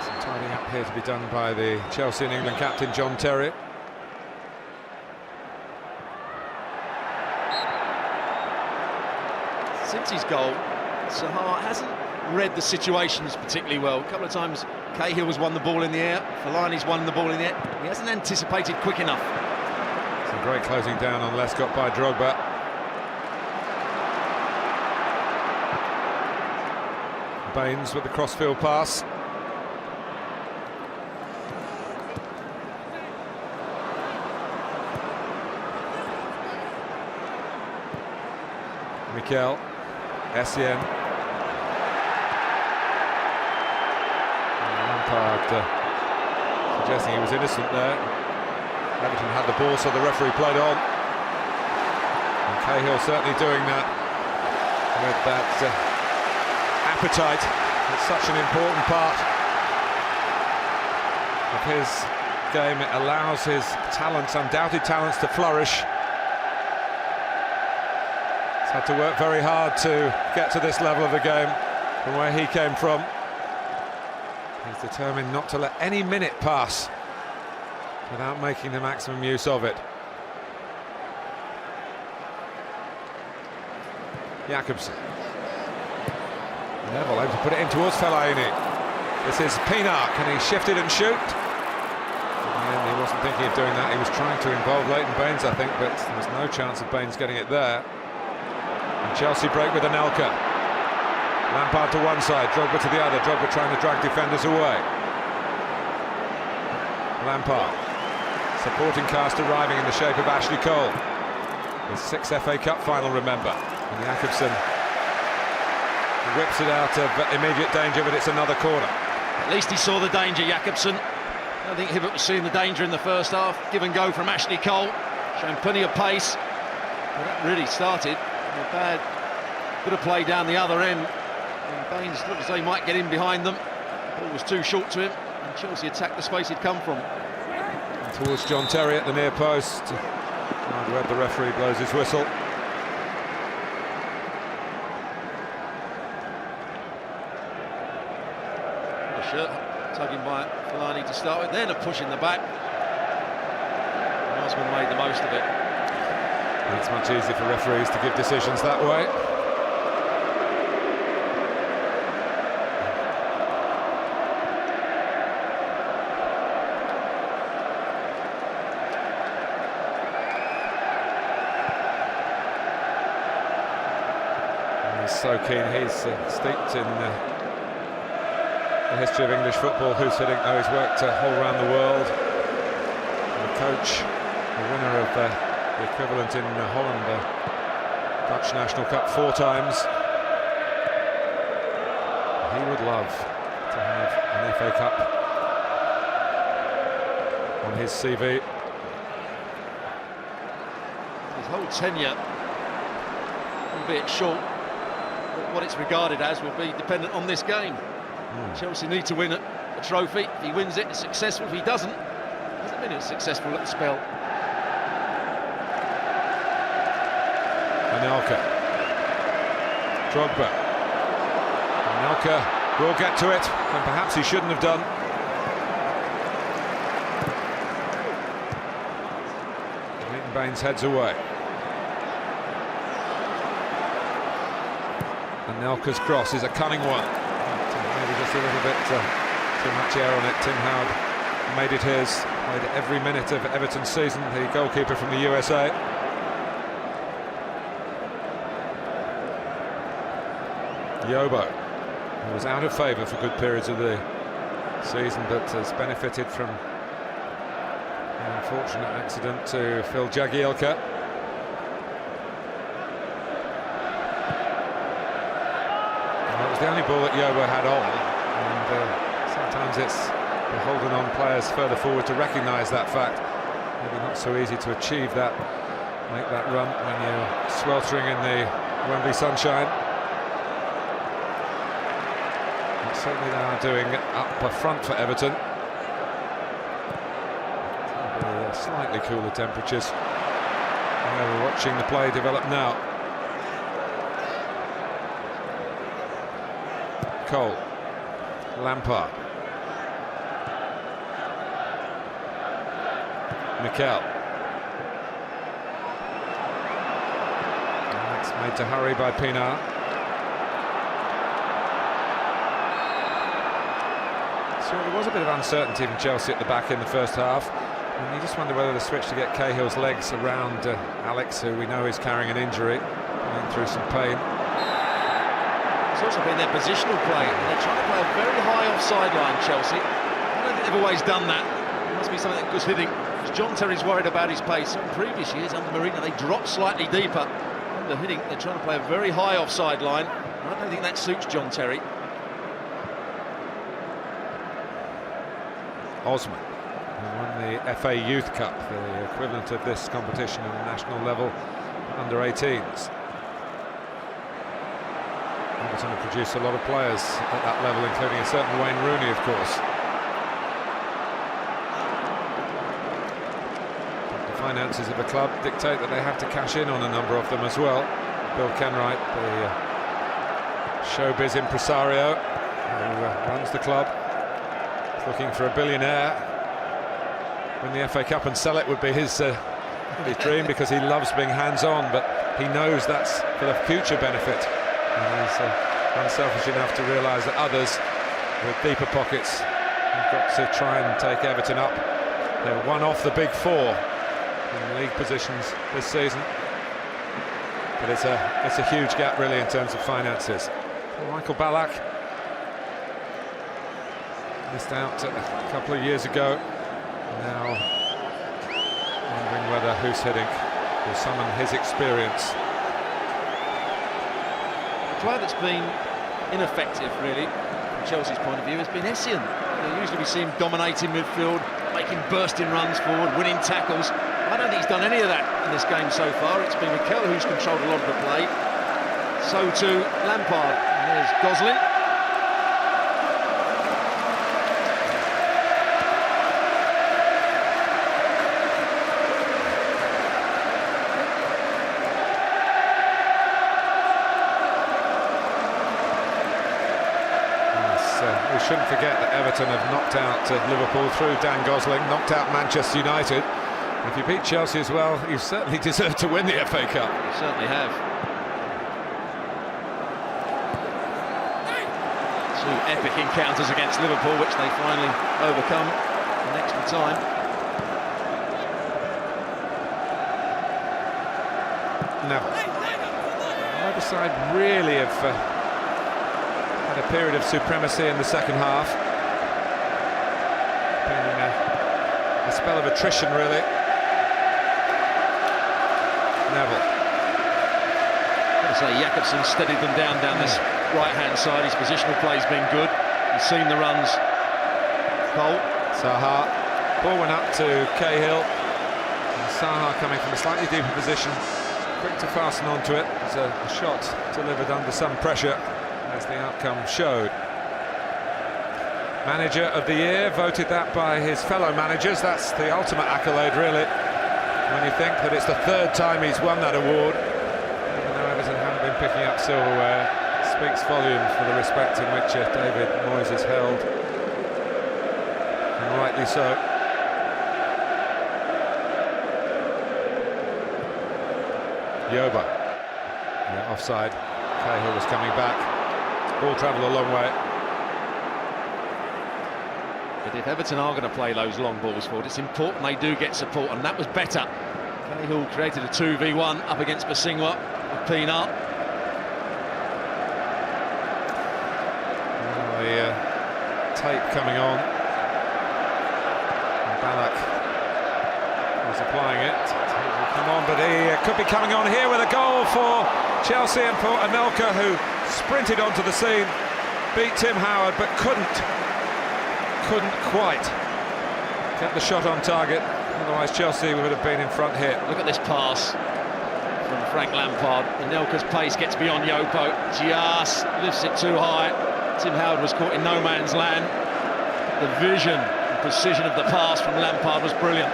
[SPEAKER 3] Some tidying up here to be done by the Chelsea and England captain John Terry.
[SPEAKER 2] Since his goal, Sahar hasn't read the situations particularly well. A couple of times Cahill's won the ball in the air, Fellaini's won the ball in the air. He hasn't anticipated quick enough.
[SPEAKER 3] Some great closing down on Lescott by Drogba. Baines with the crossfield pass. Mikel, Essien. Lampard suggesting he was innocent there. Everton had the ball, so the referee played on. And Cahill certainly doing that with that appetite. It's such an important part of his game. It allows his talents, undoubted talents, to flourish. He's had to work very hard to get to this level of the game from where he came from. He's determined not to let any minute pass without making the maximum use of it. Jakobsen. Neville able to put it in towards Fellaini. This is Pienaar. Can he shift it and shoot? And he wasn't thinking of doing that. He was trying to involve Leighton Baines, I think, but there was no chance of Baines getting it there. And Chelsea break with Anelka. Lampard to one side, Drogba to the other. Drogba trying to drag defenders away. Lampard. Supporting cast arriving in the shape of Ashley Cole. The 6th FA Cup final, remember. And Jakobsen whips it out of immediate danger, but it's another corner.
[SPEAKER 2] At least he saw the danger, Jakobsen. I don't think Hibbert was seeing the danger in the first half. Give and go from Ashley Cole, showing plenty of pace. Well, that really started with a bad bit of play down the other end. And Baines looked as though he might get in behind them. The ball was too short to him, and Chelsea attacked the space he'd come from.
[SPEAKER 3] And towards John Terry at the near post. Webb, the referee, blows his whistle.
[SPEAKER 2] The shirt tugging by Fellaini to start with, then a push in the back. Osman made the most of it.
[SPEAKER 3] It's much easier for referees to give decisions that way. He's so keen, he's steeped in the history of English football. Who's hitting? Oh, he's worked all around the world. And the coach, the winner of the equivalent in Holland, the Dutch National Cup 4 times. He would love to have an FA Cup on his CV.
[SPEAKER 2] His whole tenure, albeit short, what it's regarded as will be dependent on this game. Chelsea need to win a trophy. If he wins it, it's successful. If he doesn't, it hasn't been as successful at the spell.
[SPEAKER 3] Anelka, Drogba. Anelka will get to it, and perhaps he shouldn't have done. Leighton Baines heads away. Anelka's cross is a cunning one. Maybe just a little bit too much air on it. Tim Howard made it his. Played every minute of Everton's season, the goalkeeper from the USA. Yobo, who was out of favour for good periods of the season, but has benefited from an unfortunate accident to Phil Jagielka. That was the only ball that Yobo had on, and sometimes it's beholden on players further forward to recognise that fact. Maybe not so easy to achieve that, make that run when you're sweltering in the Wembley sunshine. Certainly they are doing up front for Everton. Slightly cooler temperatures. We're watching the play develop now. Cole, Lampard, Mikel. It's made to hurry by Pienaar. So there was a bit of uncertainty from Chelsea at the back in the first half, and you just wonder whether the switch to get Cahill's legs around Alex, who we know is carrying an injury, going through some pain.
[SPEAKER 2] It's also been their positional play. They're trying to play a very high offside line, Chelsea. I don't think they've always done that. It must be something that was hitting. John Terry's worried about his pace. In previous years under Marino, they dropped slightly deeper. Under hitting, they're trying to play a very high offside line. I don't think that suits John Terry.
[SPEAKER 3] Osman, who won the FA Youth Cup, the equivalent of this competition on the national level, under 18s. Everton have produced a lot of players at that level, including a certain Wayne Rooney, of course. But the finances of the club dictate that they have to cash in on a number of them as well. Bill Kenwright, the showbiz impresario who runs the club, looking for a billionaire. Win the FA Cup and sell it would be his dream, because he loves being hands-on, but he knows that's for the future benefit. And he's unselfish enough to realise that others with deeper pockets have got to try and take Everton up. They're one off the big four in league positions this season, but it's a huge gap really in terms of finances. Michael Ballack missed out a couple of years ago. Now wondering whether who's hitting will summon his experience.
[SPEAKER 2] The player that's been ineffective, really, from Chelsea's point of view, has been Essien. Usually we see him dominating midfield, making bursting runs forward, winning tackles. I don't think he's done any of that in this game so far. It's been Mikel who's controlled a lot of the play. So too Lampard. And there's Gosling.
[SPEAKER 3] We shouldn't forget that Everton have knocked out Liverpool through Dan Gosling, knocked out Manchester United. If you beat Chelsea as well, you certainly deserve to win the FA Cup.
[SPEAKER 2] You certainly have. Two epic encounters against Liverpool, which they finally overcome in extra time.
[SPEAKER 3] Now, neither side really have had a period of supremacy in the second half. Been a spell of attrition, really. Neville.
[SPEAKER 2] I'd say Jakobsen steadied them down this right-hand side. His positional play's been good. He's seen the runs. Cole.
[SPEAKER 3] Zaha. Ball went up to Cahill. And Zaha coming from a slightly deeper position. Quick to fasten onto it. It's a shot delivered under some pressure, as the outcome showed. Manager of the year, voted that by his fellow managers. That's the ultimate accolade, really, when you think that it's the third time he's won that award. Even though Everton haven't been picking up silverware, it speaks volumes for the respect in which David Moyes is held, and rightly so. Yoba, yeah, offside. Cahill was coming back. Ball travelled a long way.
[SPEAKER 2] But if Everton are going to play those long balls forward, it's important they do get support, and that was better. Cahill created a 2v1 up against Basingwa with Pienaar.
[SPEAKER 3] The tape coming on. And Ballack was applying it. It will come on, but he could be coming on here with a goal for Chelsea, and for Anelka, who sprinted onto the scene, beat Tim Howard, but couldn't quite get the shot on target. Otherwise Chelsea would have been in front here.
[SPEAKER 2] Look at this pass from Frank Lampard. Anelka's pace gets beyond Yopo, just lifts it too high. Tim Howard was caught in no man's land. The vision and precision of the pass from Lampard was brilliant.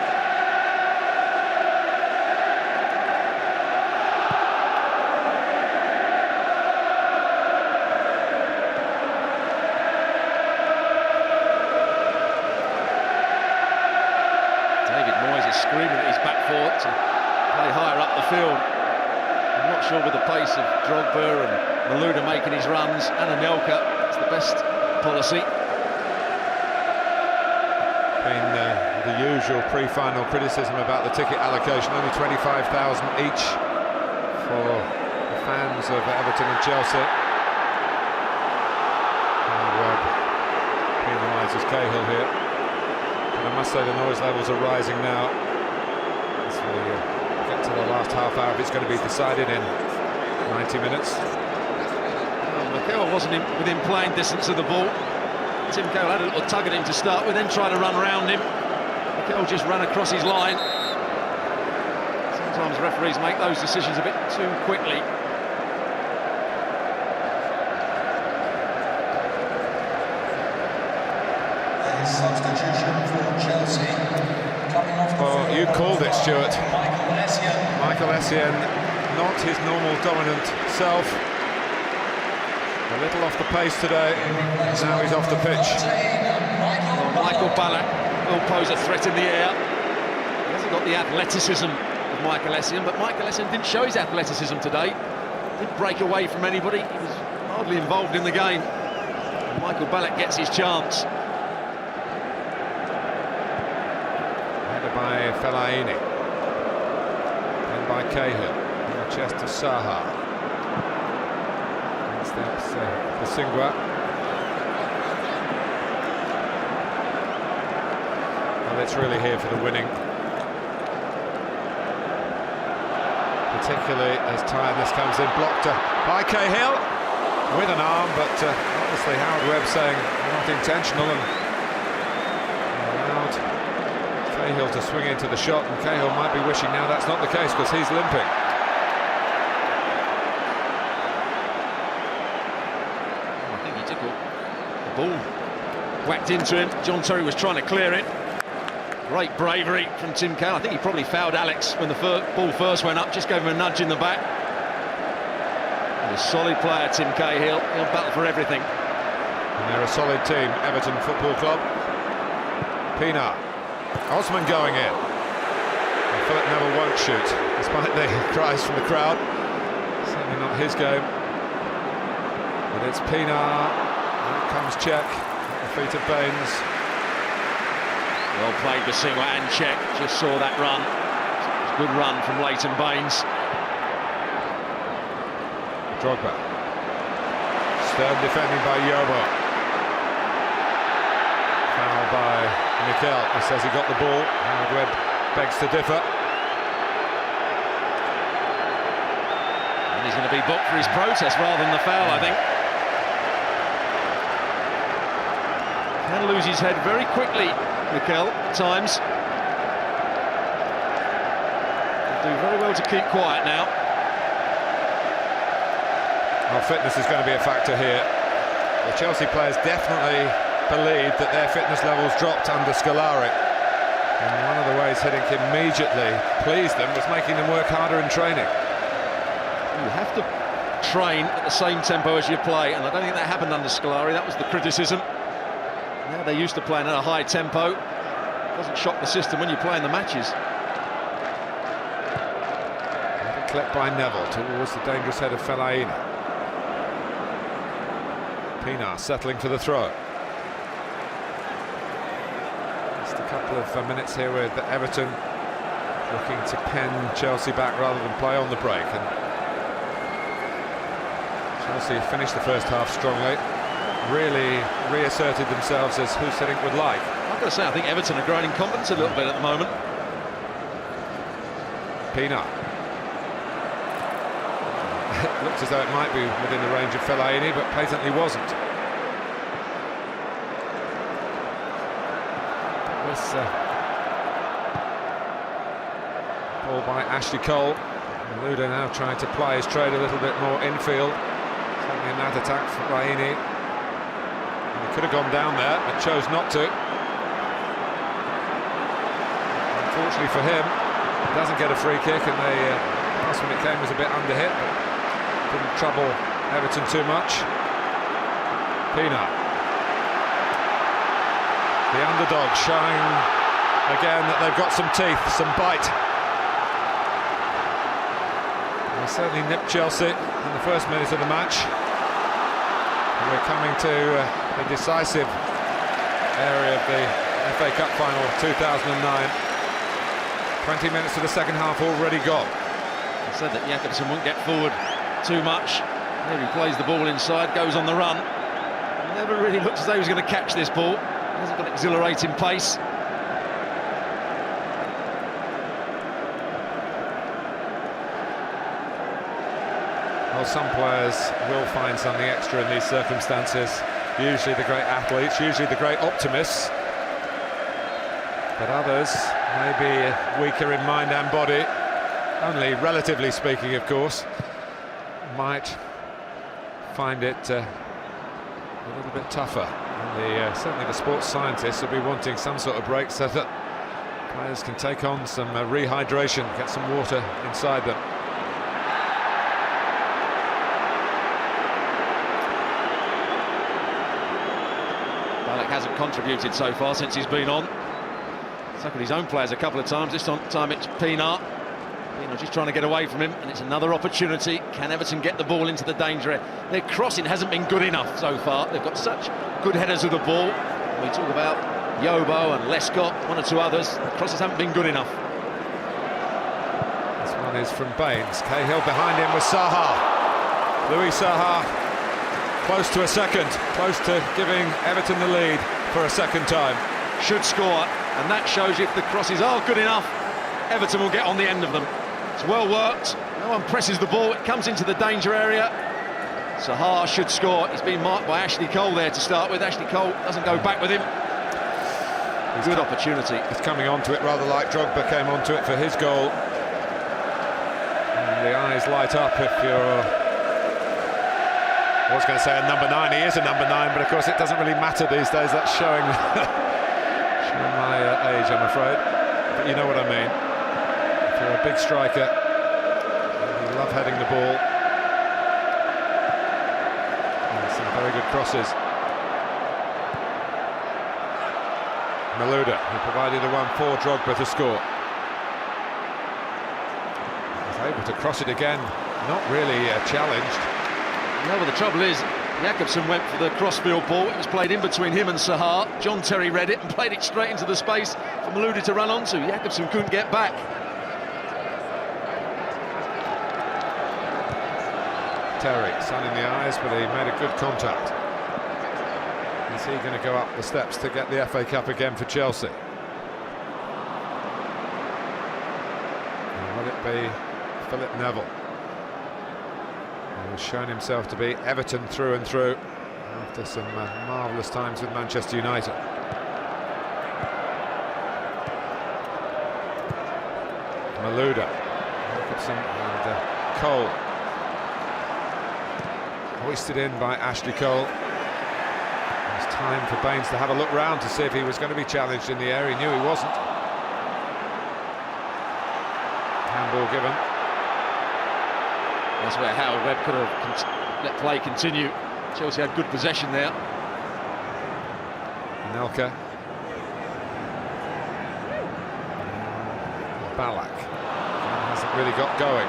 [SPEAKER 2] Screaming at his back foot to play higher up the field. I'm not sure with the pace of Drogba and Malouda making his runs, and Anelka, it's the best policy.
[SPEAKER 3] Been the usual pre-final criticism about the ticket allocation, only 25,000 each for the fans of Everton and Chelsea. And penalises Cahill here. I must say the noise levels are rising now as we get to the last half hour. If it's going to be decided in 90 minutes.
[SPEAKER 2] Well, Mikel wasn't within playing distance of the ball. Tim Cahill had a little tug at him to start with, then tried to run around him. Mikel just ran across his line. Sometimes referees make those decisions a bit too quickly.
[SPEAKER 4] Substitution for Chelsea.
[SPEAKER 3] Well, you called it, Stuart. Michael Essien, not his normal dominant self. A little off the pace today. Now he's off the pitch.
[SPEAKER 2] Well, Michael Ballack will pose a threat in the air. He hasn't got the athleticism of Michael Essien, but Michael Essien didn't show his athleticism today. Didn't break away from anybody. He was hardly involved in the game. And Michael Ballack gets his chance.
[SPEAKER 3] By Fellaini, and by Cahill, on the chest of Zaha. And steps Basingwa. Well, it's really here for the winning. particularly as tiredness comes in. Blocked by Cahill with an arm, but obviously Howard Webb saying not intentional, and allowed Cahill to swing into the shot, and Cahill might be wishing now that's not the case because he's limping.
[SPEAKER 2] I think he tickled the ball, whacked into him. John Terry was trying to clear it. Great bravery from Tim Cahill. I think he probably fouled Alex when the ball first went up, just gave him a nudge in the back. And a solid player, Tim Cahill. He'll battle for everything.
[SPEAKER 3] And they're a solid team, Everton Football Club. Pienaar. Osman going in. And Philip Neville won't shoot, despite the cries from the crowd. Certainly not his game. But it's Pienaar. Out comes Cech at the feet of Baines.
[SPEAKER 2] Well played, Basingwa and Cech. Just saw that run. It's a good run from Leighton Baines.
[SPEAKER 3] Drogba. Stern defending by Yobo. Foul by Mikel. He says he got the ball. Howard Webb begs to differ.
[SPEAKER 2] And he's going to be booked for his protest rather than the foul, I think. Can lose his head very quickly, Mikel, at times. He'll do very well to keep quiet now.
[SPEAKER 3] Well, fitness is going to be a factor here. The Chelsea players definitely believed that their fitness levels dropped under Scolari. And one of the ways Hiddink immediately pleased them was making them work harder in training.
[SPEAKER 2] You have to train at the same tempo as you play, and I don't think that happened under Scolari. That was the criticism. Now they're used to playing at a high tempo. It doesn't shock the system when you play in the matches.
[SPEAKER 3] Clipped by Neville towards the dangerous head of Fellaini. Pienaar settling for the throw. Just a couple of minutes here with Everton looking to pen Chelsea back rather than play on the break. And Chelsea finished the first half strongly. Really reasserted themselves as who Hiddink would like.
[SPEAKER 2] I've got to say, I think Everton are growing in confidence a little bit at the moment.
[SPEAKER 3] Pienaar. It looked as though it might be within the range of Fellaini, but patently wasn't. This ball by Ashley Cole. And Luda now trying to ply his trade a little bit more infield. Certainly in that attack for Raini. He could have gone down there, but chose not to. Unfortunately for him, he doesn't get a free kick, and the pass when it came was a bit under-hit, but didn't trouble Everton too much. Pienaar. The underdog showing again that they've got some teeth, some bite. They certainly nipped Chelsea in the first minute of the match. And we're coming to the decisive area of the FA Cup final of 2009. 20 minutes of the second half already gone.
[SPEAKER 2] I said that Jakobsen won't get forward too much. Here he plays the ball inside, goes on the run. He never really looked as though he was going to catch this ball. He hasn't got exhilarating pace.
[SPEAKER 3] Well, some players will find something extra in these circumstances. Usually the great athletes, usually the great optimists. But others may be weaker in mind and body, only relatively speaking, of course, might find it a little bit tougher. And certainly the sports scientists will be wanting some sort of break so that players can take on some rehydration, get some water inside them.
[SPEAKER 2] Ballack hasn't contributed so far since he's been on. Tackled his own players a couple of times. This time it's Pienaar. Pienaar just trying to get away from him, and it's another opportunity. Can Everton get the ball into the danger area? Their crossing hasn't been good enough so far. They've got such good headers of the ball. We talk about Yobo and Lescott, one or two others. The crosses haven't been good enough.
[SPEAKER 3] This one is from Baines. Cahill behind him with Saha. Louis Saha close to a second, close to giving Everton the lead for a second time.
[SPEAKER 2] Should score, and that shows you if the crosses are good enough, Everton will get on the end of them. It's well worked. No one presses the ball. It comes into the danger area. Zaha should score. He's been marked by Ashley Cole there to start with. Ashley Cole doesn't go back with him. Good opportunity.
[SPEAKER 3] He's coming onto it rather like Drogba came onto it for his goal. And the eyes light up if you're... I was going to say a number 9, he is a number 9, but of course it doesn't really matter these days. That's showing, showing my age, I'm afraid. But you know what I mean. If you're a big striker, you love heading the ball. And some very good crosses. Malouda, who provided a one for Drogba to score. He's able to cross it again, not really challenged.
[SPEAKER 2] No, but the trouble is, Jakobsen went for the crossfield ball. It was played in between him and Zaha. John Terry read it and played it straight into the space for Malouda to run onto. Jakobsen couldn't get back.
[SPEAKER 3] Terry, sun in the eyes, but he made a good contact. Is he going to go up the steps to get the FA Cup again for Chelsea? Or will it be Philip Neville, who has shown himself to be Everton through and through after some marvellous times with Manchester United? Malouda, Jakobsen and Cole. Hoisted in by Ashley Cole. It's time for Baines to have a look round to see if he was going to be challenged in the air. He knew he wasn't. Handball given.
[SPEAKER 2] That's where Howard Webb could have let play continue. Chelsea had good possession there.
[SPEAKER 3] Anelka. Ballack hasn't really got going.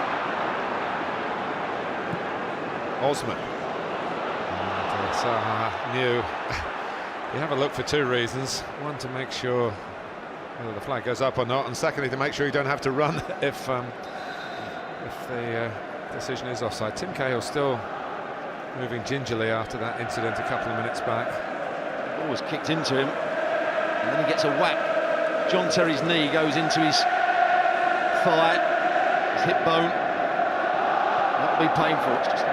[SPEAKER 3] Osman. And Zaha knew. You have a look for two reasons. One, to make sure whether the flag goes up or not, and secondly, to make sure you don't have to run if the decision is offside. Tim Cahill still moving gingerly after that incident a couple of minutes back.
[SPEAKER 2] The ball was kicked into him, and then he gets a whack. John Terry's knee goes into his thigh, his hip bone. That will be painful. It's just a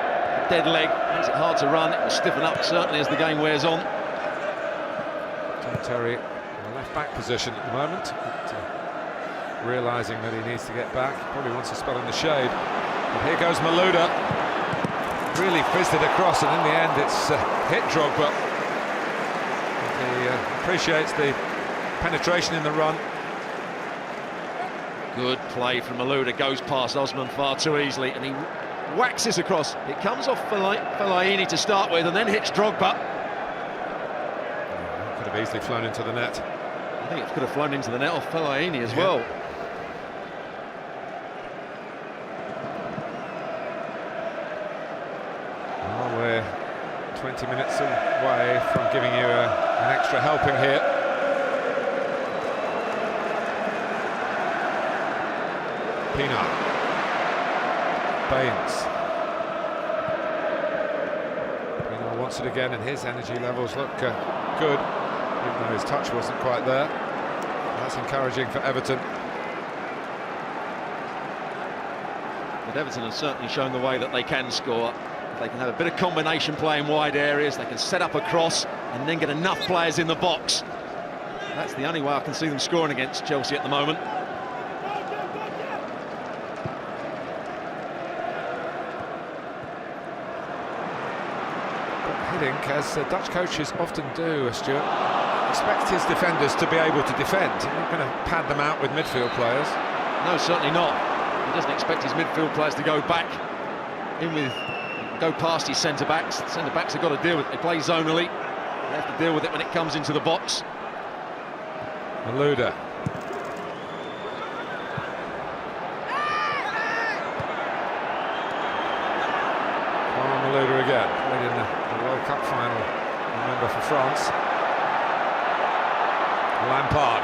[SPEAKER 2] dead leg, makes it hard to run. It will stiffen up certainly as the game wears on.
[SPEAKER 3] John Terry in the left-back position at the moment, but, realising that he needs to get back, probably wants to spell in the shade. But here goes Malouda, really fizzed it across, and in the end it's hit Drogba. He appreciates the penetration in the run.
[SPEAKER 2] Good play from Malouda, goes past Osman far too easily, and he whacks this across. It comes off Fellaini to start with, and then hits Drogba.
[SPEAKER 3] Could have easily flown into the net.
[SPEAKER 2] I think it could have flown into the net off Fellaini as well.
[SPEAKER 3] Well, we're 20 minutes away from giving you an extra helping here. Pienaar. Baines. Pienaar wants it again, and his energy levels look good, even though his touch wasn't quite there. That's encouraging for Everton.
[SPEAKER 2] But Everton have certainly shown the way that they can score. If they can have a bit of combination play in wide areas, they can set up a cross and then get enough players in the box. That's the only way I can see them scoring against Chelsea at the moment.
[SPEAKER 3] Hiddink, as Dutch coaches often do, Stuart, expect his defenders to be able to defend. He's not going to pad them out with midfield players.
[SPEAKER 2] No, certainly not. He doesn't expect his midfield players to go back in with, go past his centre-backs. Centre-backs have got to deal with it. They play zonally. They have to deal with it when it comes into the box.
[SPEAKER 3] Malouda. Malouda again, played in the World Cup final, remember, for France. Lampard,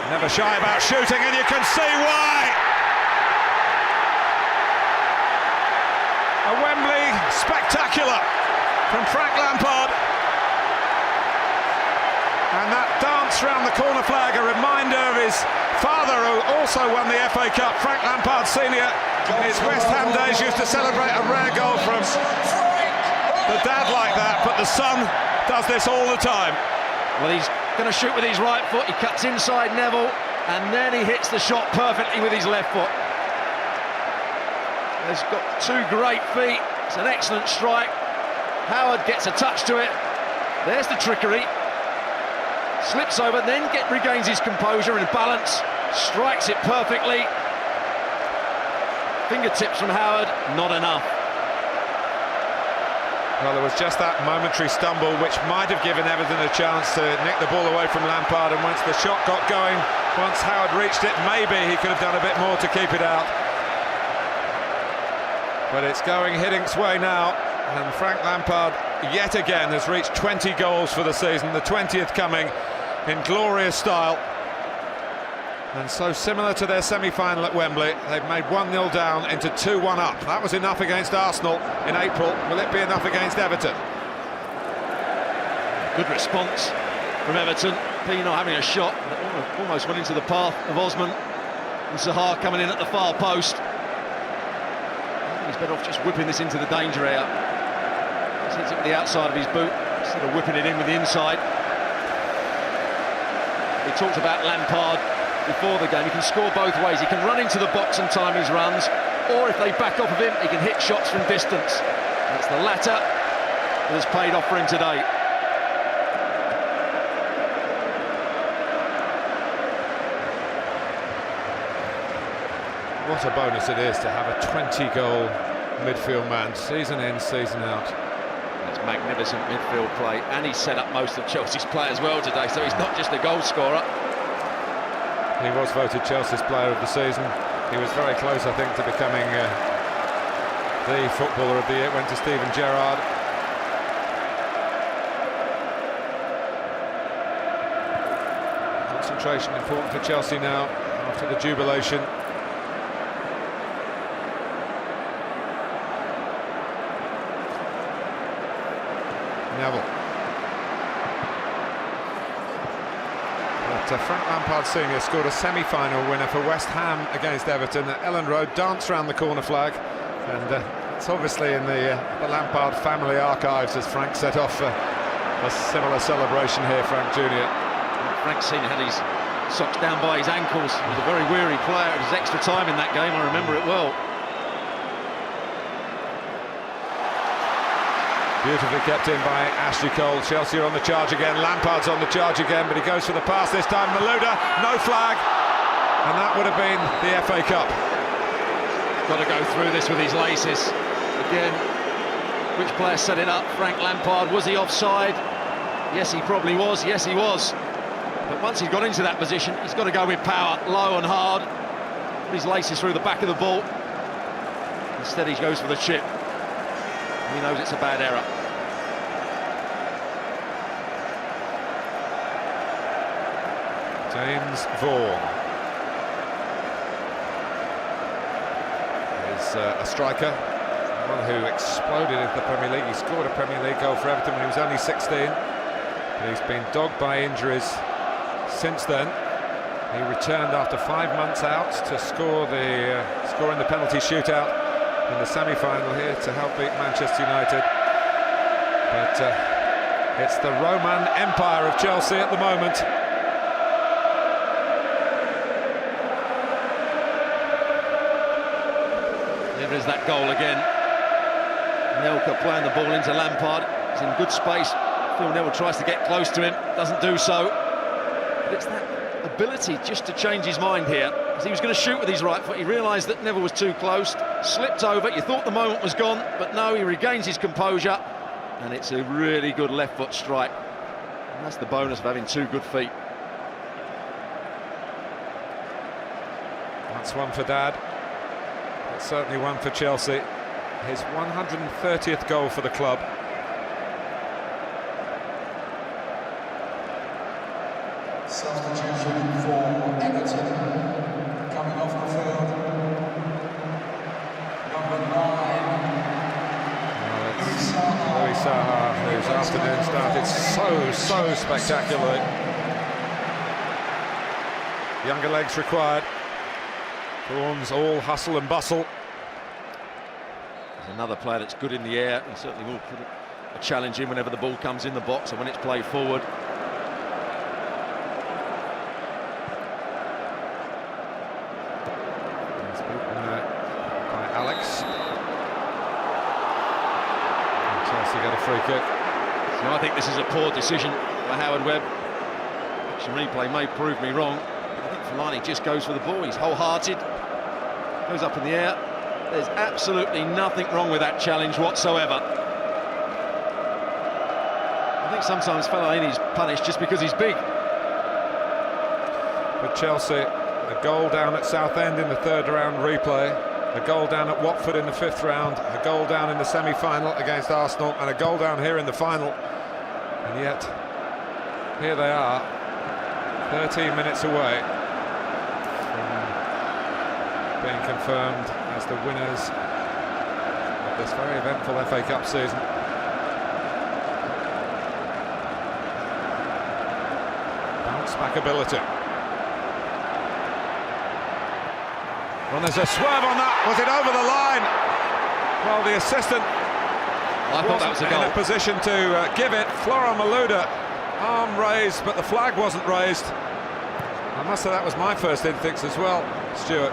[SPEAKER 3] never shy about shooting, and you can see why. A Wembley spectacular from Frank Lampard, and that
[SPEAKER 1] dance round the corner flag, a reminder of his father, who also won the FA Cup. Frank Lampard Senior, in his West Ham days, used to celebrate a rare goal from the dad like that, but the son does this all the time.
[SPEAKER 2] Well, he's going to shoot with his right foot. He cuts inside Neville, and then he hits the shot perfectly with his left foot. He's got two great feet. It's an excellent strike. Howard gets a touch to it. There's the trickery. Slips over, then regains his composure and balance. Strikes it perfectly. Fingertips from Howard, not enough.
[SPEAKER 3] Well, there was just that momentary stumble which might have given Everton a chance to nick the ball away from Lampard, and once the shot got going, once Howard reached it, maybe he could have done a bit more to keep it out. But it's going Hiddink's way now, and Frank Lampard yet again has reached 20 goals for the season, the 20th coming in glorious style. And so similar to their semi-final at Wembley, they've made 1-0 down into 2-1 up. That was enough against Arsenal in April. Will it be enough against Everton?
[SPEAKER 2] Good response from Everton. Pienaar having a shot that almost went into the path of Osman, and Zaha coming in at the far post. He's better off just whipping this into the danger area. He hits it with the outside of his boot instead of whipping it in with the inside. We talked about Lampard before the game. He can score both ways. He can run into the box and time his runs, or if they back off of him, he can hit shots from distance. And it's the latter that has paid off for him today.
[SPEAKER 3] What a bonus it is to have a 20-goal midfield man, season in, season out.
[SPEAKER 2] It's magnificent midfield play, and he set up most of Chelsea's play as well today, so he's not just a goal scorer.
[SPEAKER 3] He was voted Chelsea's player of the season. He was very close, I think, to becoming the footballer of the year. It went to Steven Gerrard. Concentration important for Chelsea now after the jubilation. Neville. But Frank Lampard Senior scored a semi-final winner for West Ham against Everton at Ellen Road, danced round the corner flag, and it's obviously in the Lampard family archives as Frank set off a similar celebration here, Frank Jr.
[SPEAKER 2] Frank Senior had his socks down by his ankles. He was a very weary player. It was extra time in that game, I remember it well.
[SPEAKER 3] Beautifully kept in by Ashley Cole. Chelsea are on the charge again. Lampard's on the charge again, but he goes for the pass this time. Malouda, no flag, and that would have been the FA Cup.
[SPEAKER 2] Got to go through this with his laces. Again, which player set it up? Frank Lampard. Was he offside? Yes, he probably was. Yes, he was. But once he's got into that position, he's got to go with power, low and hard. Put his laces through the back of the ball. Instead, he goes for the chip. He knows it's a bad error.
[SPEAKER 3] James Vaughan is a striker, one who exploded into the Premier League. He scored a Premier League goal for Everton when he was only 16. But he's been dogged by injuries since then. He returned after 5 months out to score in the penalty shootout in the semi-final here to help beat Manchester United. But it's the Roman Empire of Chelsea at the moment.
[SPEAKER 2] There is that goal again. Nelka playing the ball into Lampard. He's in good space. Phil Neville tries to get close to him, doesn't do so. But it's that ability just to change his mind here. As he was going to shoot with his right foot, he realised that Neville was too close, slipped over. You thought the moment was gone, but no, he regains his composure, and it's a really good left foot strike. And that's the bonus of having two good feet.
[SPEAKER 3] That's one for Dad. That's certainly one for Chelsea. His 130th goal for the club.
[SPEAKER 4] Substitution for Everton, coming off the field, number 9.
[SPEAKER 3] Louis Saha, whose afternoon started so spectacularly. Younger legs required. Thorns all hustle and bustle.
[SPEAKER 2] There's another player that's good in the air and certainly will put a challenge in whenever the ball comes in the box and when it's played forward.
[SPEAKER 3] He's beaten by Alex. And Chelsea get a free kick.
[SPEAKER 2] So I think this is a poor decision by Howard Webb. Action replay may prove me wrong. I think Fellaini just goes for the ball. He's wholehearted. Goes up in the air. There's absolutely nothing wrong with that challenge whatsoever. I think sometimes Fellaini's punished just because he's big.
[SPEAKER 3] For Chelsea, a goal down at Southend in the third round replay, a goal down at Watford in the fifth round, a goal down in the semi-final against Arsenal, and a goal down here in the final. And yet, here they are, 13 minutes away from being confirmed as the winners of this very eventful FA Cup season. Bounce back ability. Well, there's a swerve on that. Was it over the line? Well, the assistant
[SPEAKER 2] I thought that was a goal.
[SPEAKER 3] in a position to give it. Florent Malouda, arm raised, but the flag wasn't raised. I must say that was my first instinct as well, Stuart.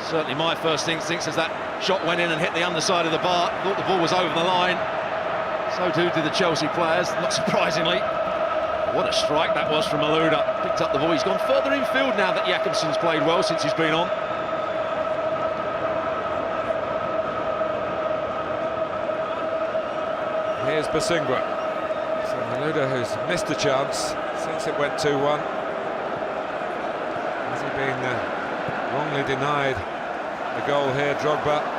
[SPEAKER 2] Certainly my first instinct as that shot went in and hit the underside of the bar. Thought the ball was over the line. So too did the Chelsea players, not surprisingly. What a strike that was from Malouda. Picked up the ball. He's gone further infield now that Jakobsen's played well since he's been on.
[SPEAKER 3] Here's Basingwa. So Malouda, who's missed a chance since it went 2-1. Has he been wrongly denied a goal here, Drogba?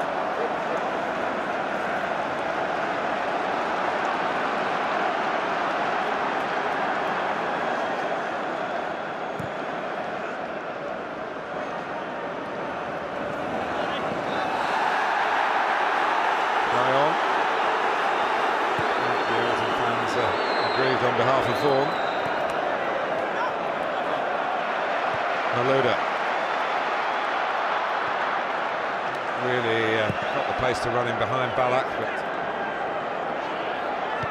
[SPEAKER 3] On behalf of Vaughan. Malouda really got the pace to run in behind Ballack, but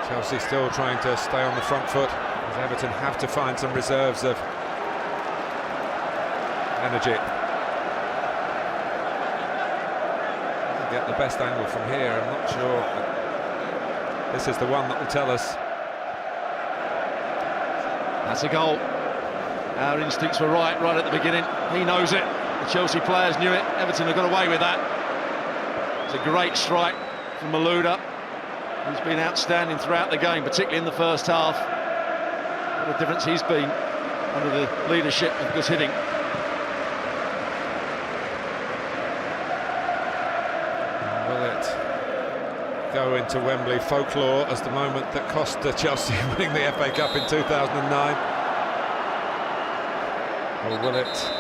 [SPEAKER 3] Chelsea still trying to stay on the front foot as Everton have to find some reserves of energy. Get the best angle from here, I'm not sure, but this is the one that will tell us.
[SPEAKER 2] That's a goal. Our instincts were right at the beginning. He knows it. The Chelsea players knew it. Everton have got away with that. It's a great strike from Malouda. He's been outstanding throughout the game, particularly in the first half. What a difference he's been under the leadership of Gus Hiddink.
[SPEAKER 3] Will it go into Wembley folklore as the moment that cost Chelsea winning the FA Cup in 2009? Or will it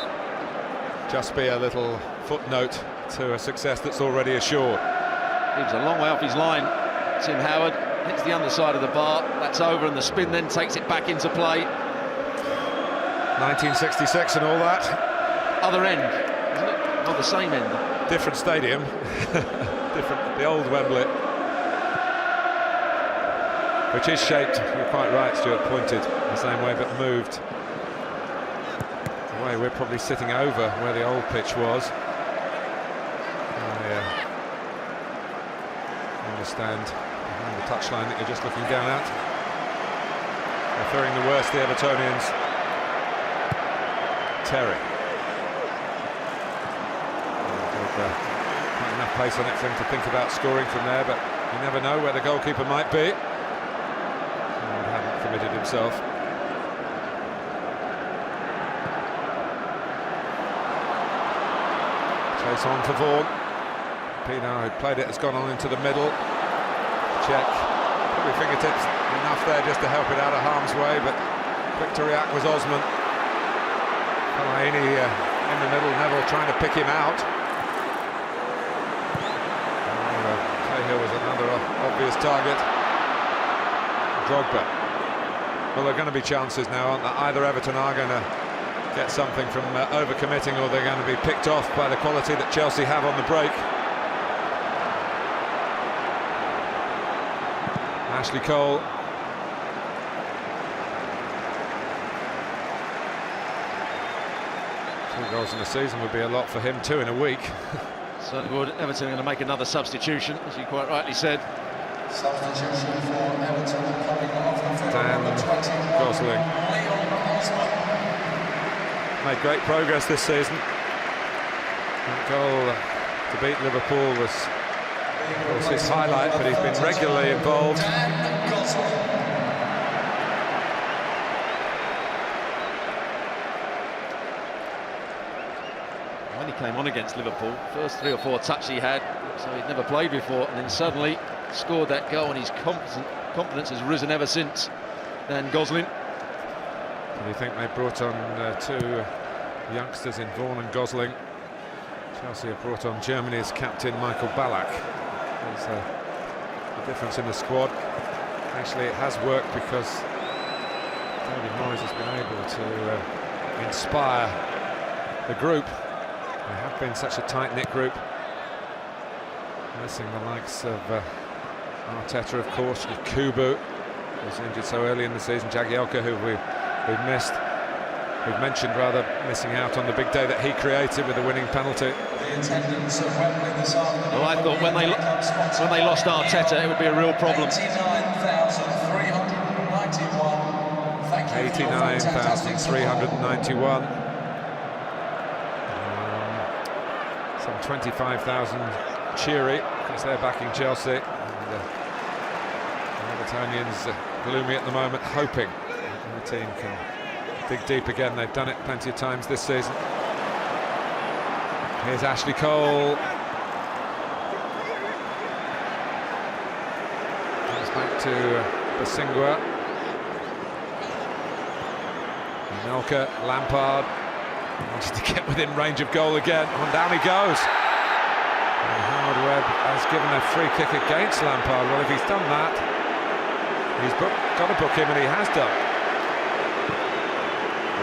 [SPEAKER 3] just be a little footnote to a success that's already assured?
[SPEAKER 2] He was a long way off his line. Tim Howard hits the underside of the bar. That's over, and the spin then takes it back into play.
[SPEAKER 3] 1966 and all that.
[SPEAKER 2] Other end, isn't it? Not the same end.
[SPEAKER 3] Different stadium. Different, the old Wembley. Which is shaped, you're quite right, Stuart, pointed the same way but moved. The way we're probably sitting over where the old pitch was. I understand behind the touchline that you're just looking down at. They're fearing the worst, the Evertonians. Terry. Quite enough pace on it for him to think about scoring from there, but you never know where the goalkeeper might be. Committed himself. Chase on for Vaughan. Pino, who played it, has gone on into the middle. Check. Probably fingertips enough there just to help it out of harm's way, but quick to react was Osman. Fellaini in the middle, Neville trying to pick him out. Cahill was another obvious target. Drogba. Well, there are going to be chances now, aren't there? Either Everton are going to get something from overcommitting, or they're going to be picked off by the quality that Chelsea have on the break. Ashley Cole. 2 goals in the season would be a lot for him, 2 in a week.
[SPEAKER 2] Certainly would. Everton are going to make another substitution, as you quite rightly said.
[SPEAKER 4] Substitution for Everton coming off the field, number 21,
[SPEAKER 3] Gosling. Made great progress this season. That goal to beat Liverpool was his highlight, but he's been regularly involved.
[SPEAKER 2] When he came on against Liverpool, first 3 or 4 touches he had, so he'd never played before, and then suddenly scored that goal, and his confidence has risen ever since. Dan Gosling.
[SPEAKER 3] Do you think they brought on 2 youngsters in Vaughan and Gosling? Chelsea have brought on Germany's captain Michael Ballack. There's a difference in the squad. Actually, it has worked because David Moyes has been able to inspire the group. They have been such a tight-knit group. Missing the likes of Arteta, of course, Kubu, who's injured so early in the season, Jagielka, who we've mentioned, rather, missing out on the big day that he created with the winning penalty.
[SPEAKER 2] Well, I thought when they lost Arteta, it would be a real problem.
[SPEAKER 3] 89,391. Some 25,000 cheery because they're backing Chelsea. And, the Evertonians gloomy at the moment, hoping the team can dig deep again. They've done it plenty of times this season. Here's Ashley Cole. Comes back to Basingwa. Melka, Lampard wanted to get within range of goal again, and down he goes. And Howard Webb has given a free kick against Lampard. Well, if he's done that, he's got to book him, and he has done.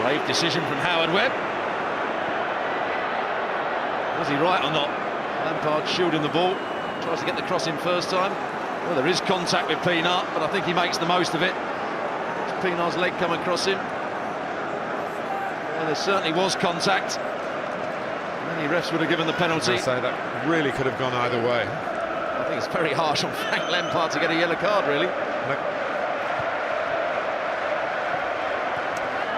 [SPEAKER 2] Brave decision from Howard Webb. Was he right or not? Lampard shielding the ball, tries to get the cross in first time. Well, there is contact with Pienaar, but I think he makes the most of it. Pienaar's leg come across him. Well, there certainly was contact. Many refs would have given the penalty.
[SPEAKER 3] I'd say that really could have gone either way.
[SPEAKER 2] I think it's very harsh on Frank Lampard to get a yellow card, really.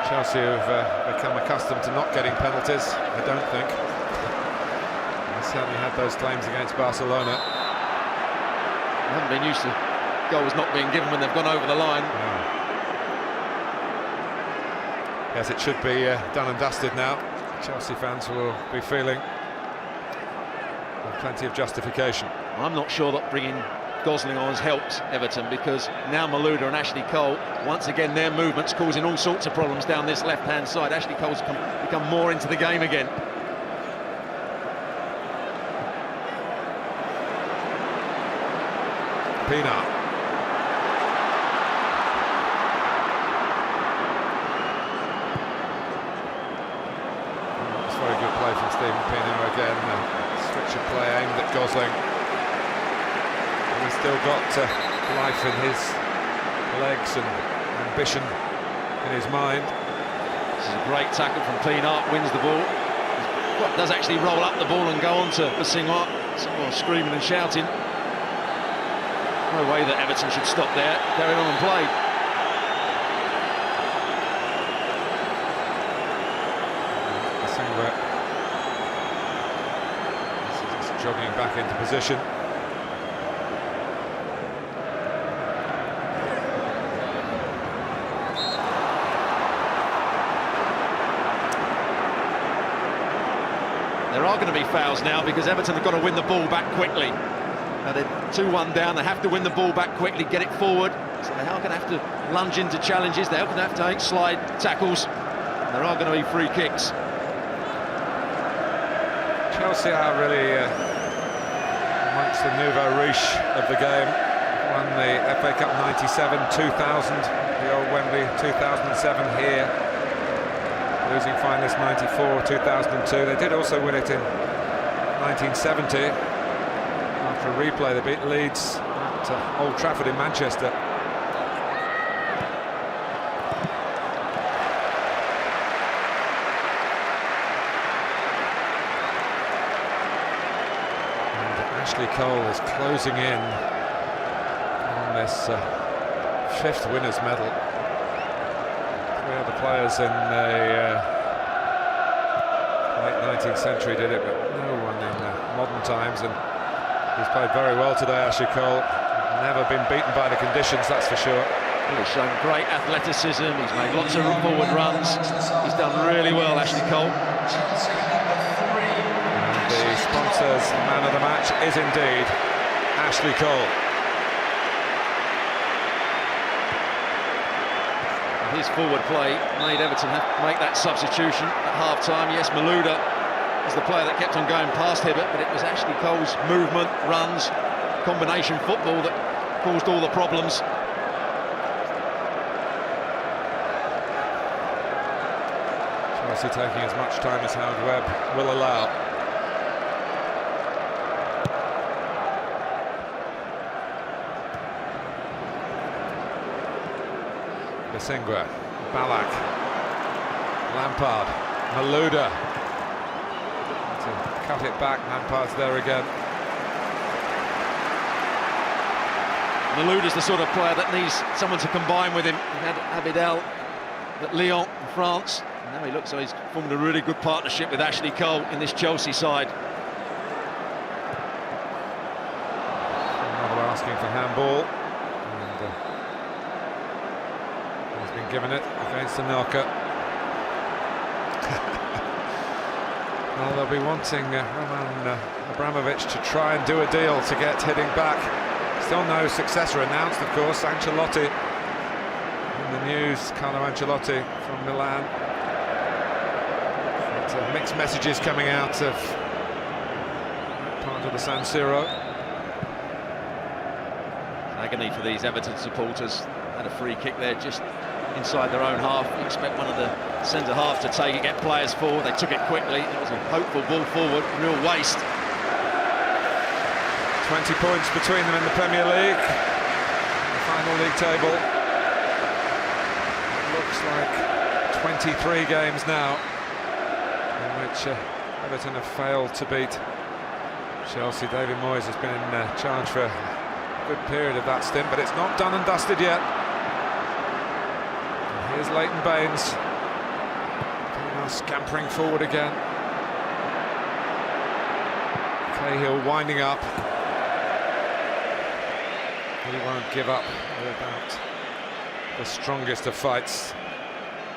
[SPEAKER 3] Chelsea have become accustomed to not getting penalties, I don't think. They certainly had those claims against Barcelona.
[SPEAKER 2] They haven't been used to goals not being given when they've gone over the line.
[SPEAKER 3] No. Yes, it should be done and dusted now. Chelsea fans will be feeling with plenty of justification.
[SPEAKER 2] I'm not sure that bringing Gosling on has helped Everton, because now Malouda and Ashley Cole, once again their movements causing all sorts of problems down this left-hand side. Ashley Cole's become more into the game again.
[SPEAKER 3] Pienaar. It's very good play from Stephen Pienaar again. Switch of play aimed at Gosling. He's still got life in his legs and ambition in his mind.
[SPEAKER 2] This is a great tackle from Pienaar, wins the ball. Does actually roll up the ball and go on to Basingwa. Someone screaming and shouting. No way that Everton should stop there. Carry on and play.
[SPEAKER 3] Basingwa is jogging back into position.
[SPEAKER 2] There are going to be fouls now, because Everton have got to win the ball back quickly. Now they're 2-1 down, they have to win the ball back quickly, get it forward. So they are going to have to lunge into challenges, they are going to have to make slide tackles. There are going to be free kicks.
[SPEAKER 3] Chelsea are really amongst the nouveau riche of the game. Won the FA Cup 97, 2000, the the old Wembley 2007 here, losing finalist 94, 2002. They did also win it in 1970. After a replay, they beat Leeds at Old Trafford in Manchester. Ashley Cole is closing in on this fifth winners' medal. Three other players in the late 19th century did it, but no one in modern times. And he's played very well today, Ashley Cole. Never been beaten by the conditions, that's for sure.
[SPEAKER 2] He's shown great athleticism. He's made lots of forward runs. He's done really well, Ashley Cole.
[SPEAKER 3] The sponsor's man of the match is indeed Ashley Cole.
[SPEAKER 2] His forward play made Everton have to make that substitution at half-time. Yes, Malouda is the player that kept on going past Hibbert, but it was Ashley Cole's movement, runs, combination football that caused all the problems.
[SPEAKER 3] Chelsea taking as much time as Howard Webb will allow. Singwa, Ballack, Lampard, Malouda to cut it back. Lampard's there again.
[SPEAKER 2] Malouda's the sort of player that needs someone to combine with him. He had Abidal at Lyon in France, and now he looks like he's formed a really good partnership with Ashley Cole in this Chelsea side.
[SPEAKER 3] Another asking for handball. Given it against Anelka. Well, they'll be wanting Roman Abramovich to try and do a deal to get Hiddink back. Still no successor announced, of course. Ancelotti in the news, Carlo Ancelotti from Milan. But, mixed messages coming out of that part of the San Siro.
[SPEAKER 2] Agony for these Everton supporters. Had a free kick there just inside their own half. You expect one of the centre-halves to take it, get players forward. They took it quickly. It was a hopeful ball forward, real waste.
[SPEAKER 3] 20 points between them in the Premier League. The final league table. It looks like 23 games now in which Everton have failed to beat Chelsea. David Moyes has been in charge for a good period of that stint, but it's not done and dusted yet. Here's Leighton Baines, now scampering forward again. Cahill winding up. He won't give up without the strongest of fights.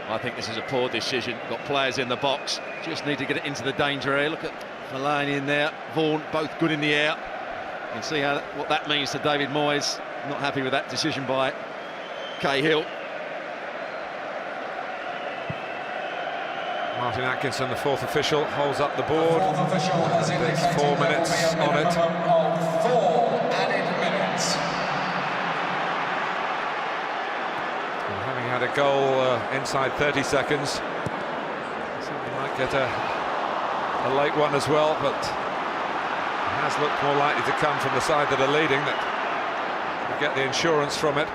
[SPEAKER 2] I think this is a poor decision. Got players in the box, just need to get it into the danger area. Look at Fellaini in there, Vaughan, both good in the air. You can see what that means to David Moyes. Not happy with that decision by Cahill.
[SPEAKER 3] Martin Atkinson, the fourth official, holds up the board. There's 4 minutes on it.
[SPEAKER 4] 4 added minutes.
[SPEAKER 3] And having had a goal inside 30 seconds, certainly might get a late one as well, but it has looked more likely to come from the side that are leading, that we get the insurance from it.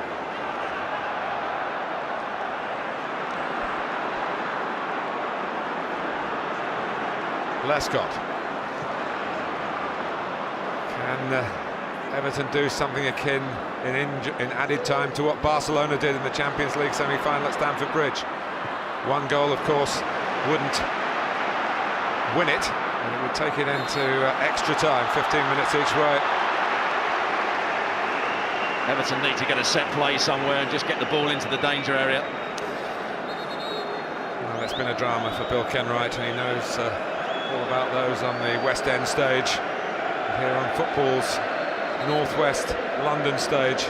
[SPEAKER 3] Lescott. Can Everton do something akin in added time to what Barcelona did in the Champions League semi-final at Stamford Bridge? One goal, of course, wouldn't win it, and it would take it into extra time, 15 minutes each way.
[SPEAKER 2] Everton need to get a set play somewhere and just get the ball into the danger area.
[SPEAKER 3] Well, it's been a drama for Bill Kenwright, and he knows all about those on the West End stage, here on football's northwest London stage.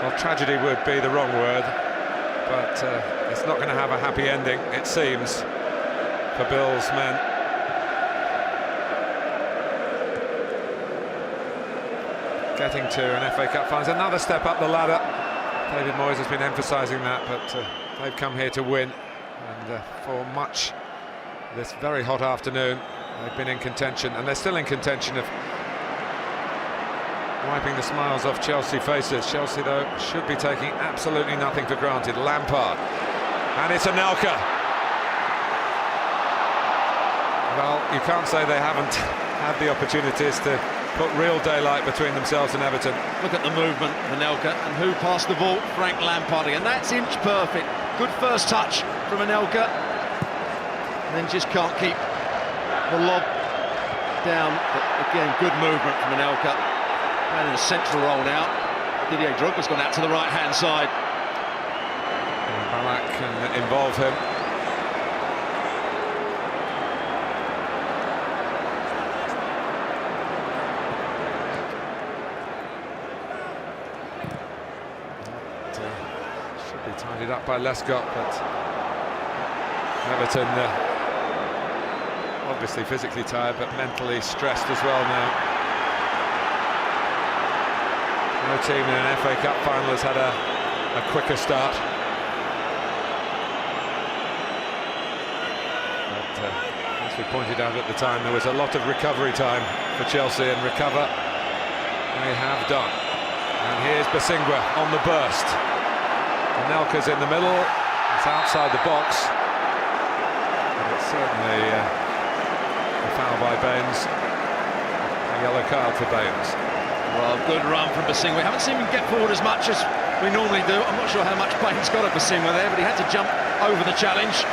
[SPEAKER 3] Well, tragedy would be the wrong word, but it's not going to have a happy ending, it seems, for Bill's men. Getting to an FA Cup final, another step up the ladder David Moyes has been emphasising that, but they've come here to win, and for much this very hot afternoon they've been in contention, and they're still in contention of wiping the smiles off Chelsea faces. Chelsea, though, should be taking absolutely nothing for granted. Lampard, and it's Anelka. Well, you can't say they haven't had the opportunities to put real daylight between themselves and Everton.
[SPEAKER 2] Look at the movement of Anelka, and who passed the ball? Frank Lampard, and that's inch perfect. Good first touch from Anelka, and then just can't keep the lob down. But again, good movement from Anelka. And in a central role now. Didier Drogba's gone out to the right-hand side.
[SPEAKER 3] And Ballack can involve him. Should be tidied up by Lescott, but Everton obviously physically tired, but mentally stressed as well now. No team in an FA Cup final has had a quicker start. But as we pointed out at the time, there was a lot of recovery time for Chelsea, and recover they have done. And here's Basingwa on the burst. Anelka's in the middle, it's outside the box. But it's certainly a foul by Baines, a yellow card for Baines.
[SPEAKER 2] Well, good run from Basingwa. We haven't seen him get forward as much as we normally do. I'm not sure how much Baines got at Basingwa there, but he had to jump over the challenge.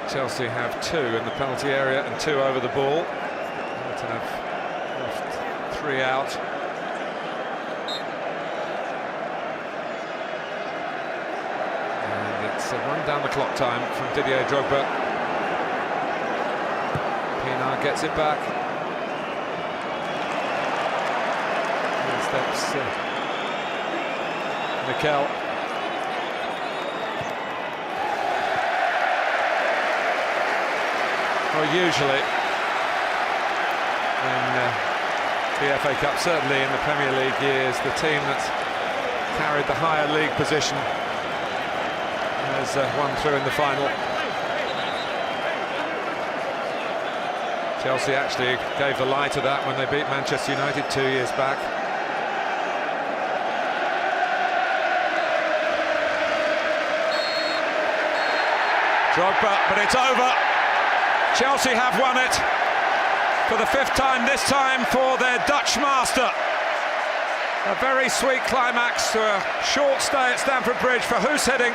[SPEAKER 3] Chelsea have 2 in the penalty area and 2 over the ball. Everton have left 3 out. And it's a run down the clock time from Didier Drogba. Pienaar gets it back. And steps Mikel. Well, usually in the FA Cup, certainly in the Premier League years, the team that's carried the higher league position has won through in the final. Chelsea actually gave the lie to that when they beat Manchester United 2 years back.
[SPEAKER 1] Drogba, but it's over. Chelsea have won it for the 5th time, this time for their Dutch master. A very sweet climax to a short stay at Stamford Bridge for Guus Hiddink.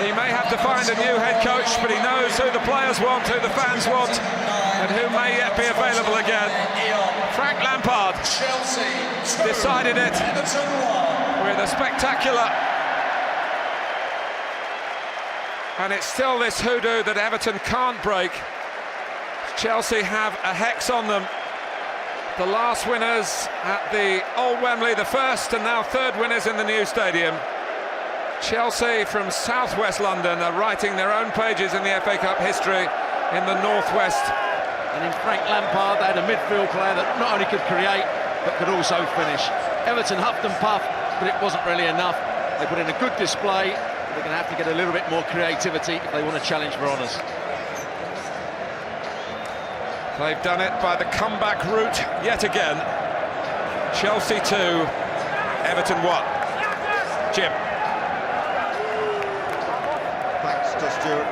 [SPEAKER 1] He may have to find a new head coach, but he knows who the players want, who the fans want, and who may yet be available again. Frank Lampard decided it with a spectacular. And it's still this hoodoo that Everton can't break. Chelsea have a hex on them. The last winners at the old Wembley, the first and now 3rd winners in the new stadium. Chelsea from southwest London are writing their own pages in the FA Cup history in the northwest.
[SPEAKER 2] And in Frank Lampard, they had a midfield player that not only could create, but could also finish. Everton huffed and puffed, but it wasn't really enough. They put in a good display. They're going to have to get a little bit more creativity if they want to challenge for honours.
[SPEAKER 1] They've done it by the comeback route yet again. Chelsea 2, Everton 1. Jim.
[SPEAKER 5] Thanks to Stuart.